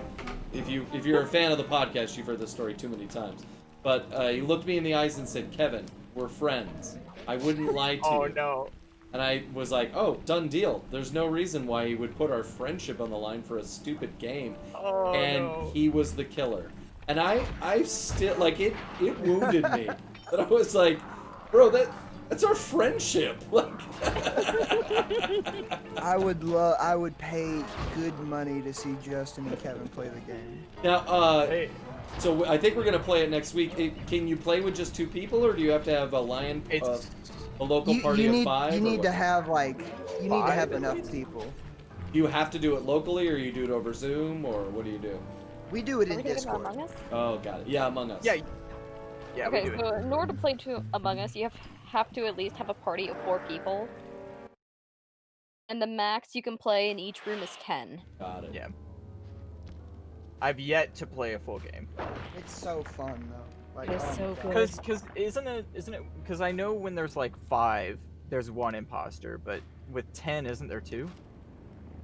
If you're a fan of the podcast, you've heard this story too many times. But he looked me in the eyes and said, "Kevin, we're friends. I wouldn't lie to Oh you." no. And I was like, oh, done deal. There's no reason why he would put our friendship on the line for a stupid game. Oh, And no. he was the killer. And I still, like, it wounded me. That I was like, bro, that's our friendship. Like, I would pay good money to see Justin and Kevin play the game. now, Hey, so I think we're gonna play it next week. Can you play with just 2 people, or do you have to have a It's a local party you need, of 5? You or need what? to have like, you need to Five have at enough least? people. Do you have to do it locally, or you do it over Zoom, or what do you do? We do it Are in we talking about Discord. Among Us? Oh, got it. Yeah, Among Us. yeah, yeah. Okay, we do so it. in order to play Among Us, you have to at least have a party of 4 people. And the max you can play in each room is 10. Got it. Yeah. I've yet to play a full game. It's so fun though. Like, It is oh my so God. good. Cause isn't it? Because I know when there's like 5, there's 1 imposter, but with 10, isn't there 2?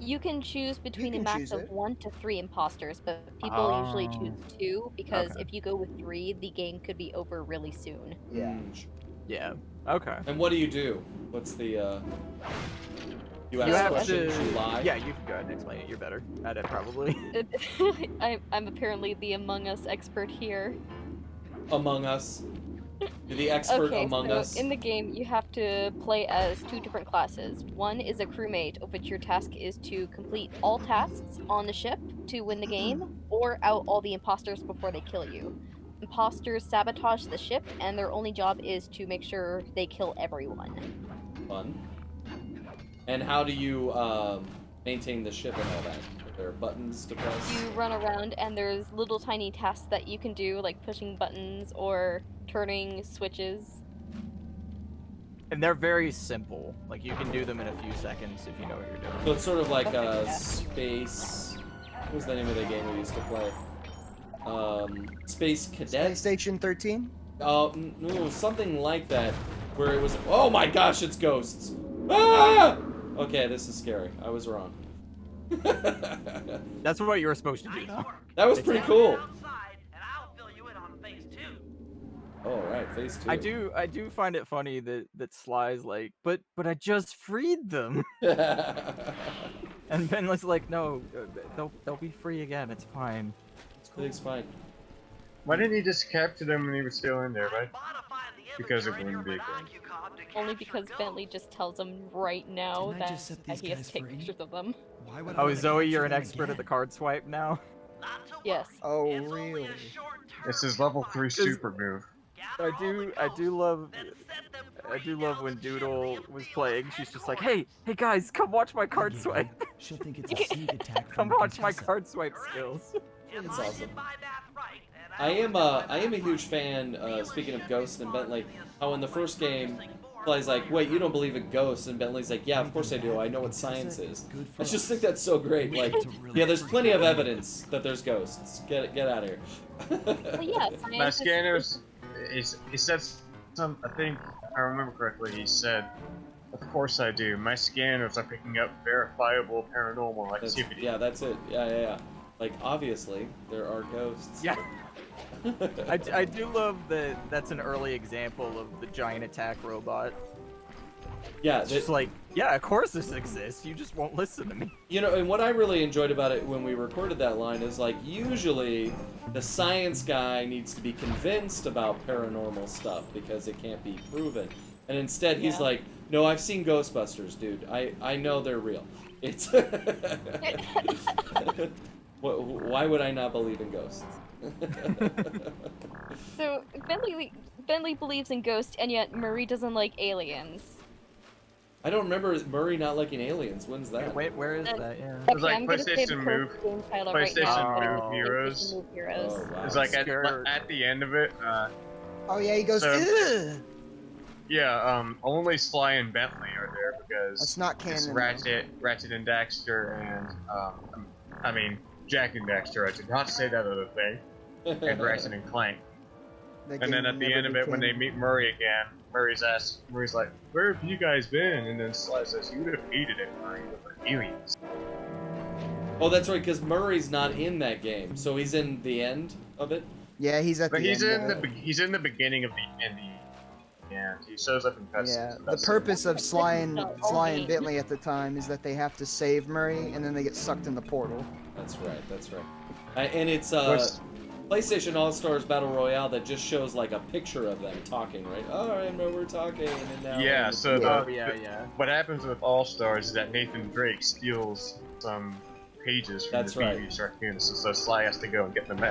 You can choose between a can max choose of it. 1 to 3 imposters, but people usually choose 2 because Okay. if you go with 3, the game could be over really soon. Yeah. Yeah. Okay. And what do you do? What's the You ask You have questions, to. you lie? Yeah, you can go ahead and explain it. You're better at it, probably. I'm apparently the Among Us expert here. Among Us. You're the expert Okay, among so us. in the game, you have to play as 2 different classes. One is a crewmate, of which your task is to complete all tasks on the ship to win the game, or out all the imposters before they kill you. Imposters sabotage the ship, and their only job is to make sure they kill everyone. Fun. And how do you maintain the ship and all that? Are there buttons to press? You run around, and there's little tiny tasks that you can do, like pushing buttons or turning switches. And they're very simple. Like you can do them in a few seconds if you know what you're doing. So it's sort of like a space. What was the name of the game we used to play? Space Cadet. PlayStation 13? No, something like that, where it was. Oh my gosh, it's ghosts! Ah! Okay, this is scary. I was wrong. That's what you were supposed to do, though. That was pretty cool. Oh right, phase 2. I do find it funny that Sly's like, but I just freed them. And Bentley's like, no, they'll be free again. It's fine. It's fine. Why didn't he just capture them when he was still in there, right? Because it wouldn't be good. Only because Bentley just tells them right now Didn't I that, just set that these he has guys to take free? pictures of them. Why would I Oh, wanna Zoe, you're capture an them expert at the again? card swipe now. Yes. Oh, really? It's his level 3 super move. I do love when Doodle was playing. She's just like, hey guys, come watch my card swipe. She'll think it's a sneak attack Come from watch my Contessa. card swipe skills. It's awesome. I am a huge fan. Speaking of Ghost and Bentley, how in the first game, Sly's like, "Wait, you don't believe in ghosts?" And Bentley's like, "Yeah, of course I do. I know what science is." I just think that's so great. Like, yeah, there's plenty of evidence that there's ghosts. Get out of here. Well, yeah, My science is- scanners, he said some, I think, if I remember correctly, he said, of course I do. My scanners are picking up verifiable paranormal activity. Yeah, that's it. Yeah. Like, obviously, there are ghosts. Yeah. I do love that that's an early example of the giant attack robot. Yeah, It's just like, yeah, of course this exists. You just won't listen to me. you know, and what I really enjoyed about it when we recorded that line is, like, usually the science guy needs to be convinced about paranormal stuff because it can't be proven. And instead he's Yeah. like, no, I've seen Ghostbusters, dude. I know they're real. It's... Why would I not believe in ghosts? So Bentley believes in ghosts, and yet Murray doesn't like aliens. I don't remember Murray not liking aliens. When's that? Wait, where is Uh, that? Yeah. It was Okay, like I'm gonna say the PlayStation correct Move. game title right now. PlayStation Oh. Move Heroes. PlayStation Move Heroes. Oh, wow. It's like Scared. at the end of it, Oh yeah, he goes, So- ugh! yeah, only Sly and Bentley are there because That's not it's canon. Ratchet and Daxter and I mean Jack and Daxter. I did not say that other thing. And Ratchet and Clank. That And then game at the never end of it, when they became- meet Murray again, Murray's like, "Where have you guys been?" And then Sly says, "You defeated it, Murray, with the aliens." Oh, that's right, because Murray's not in that game, so he's in the end of it. Yeah, he's at But the he's end in now. he's in the beginning of the ending. and he shows up in cutscenes. Yeah, and the that's purpose of Sly and only- Bentley at the time is that they have to save Murray, and then they get sucked in the portal. That's right. That's right. And it's What's- PlayStation All Stars Battle Royale that just shows like a picture of them talking, right? Oh, I know we're talking, and then now. Yeah, so Oh, the, yeah. what happens with All Stars is that Nathan Drake steals some pages from That's the right. BB Shark Unison, so Sly has to go and get them back.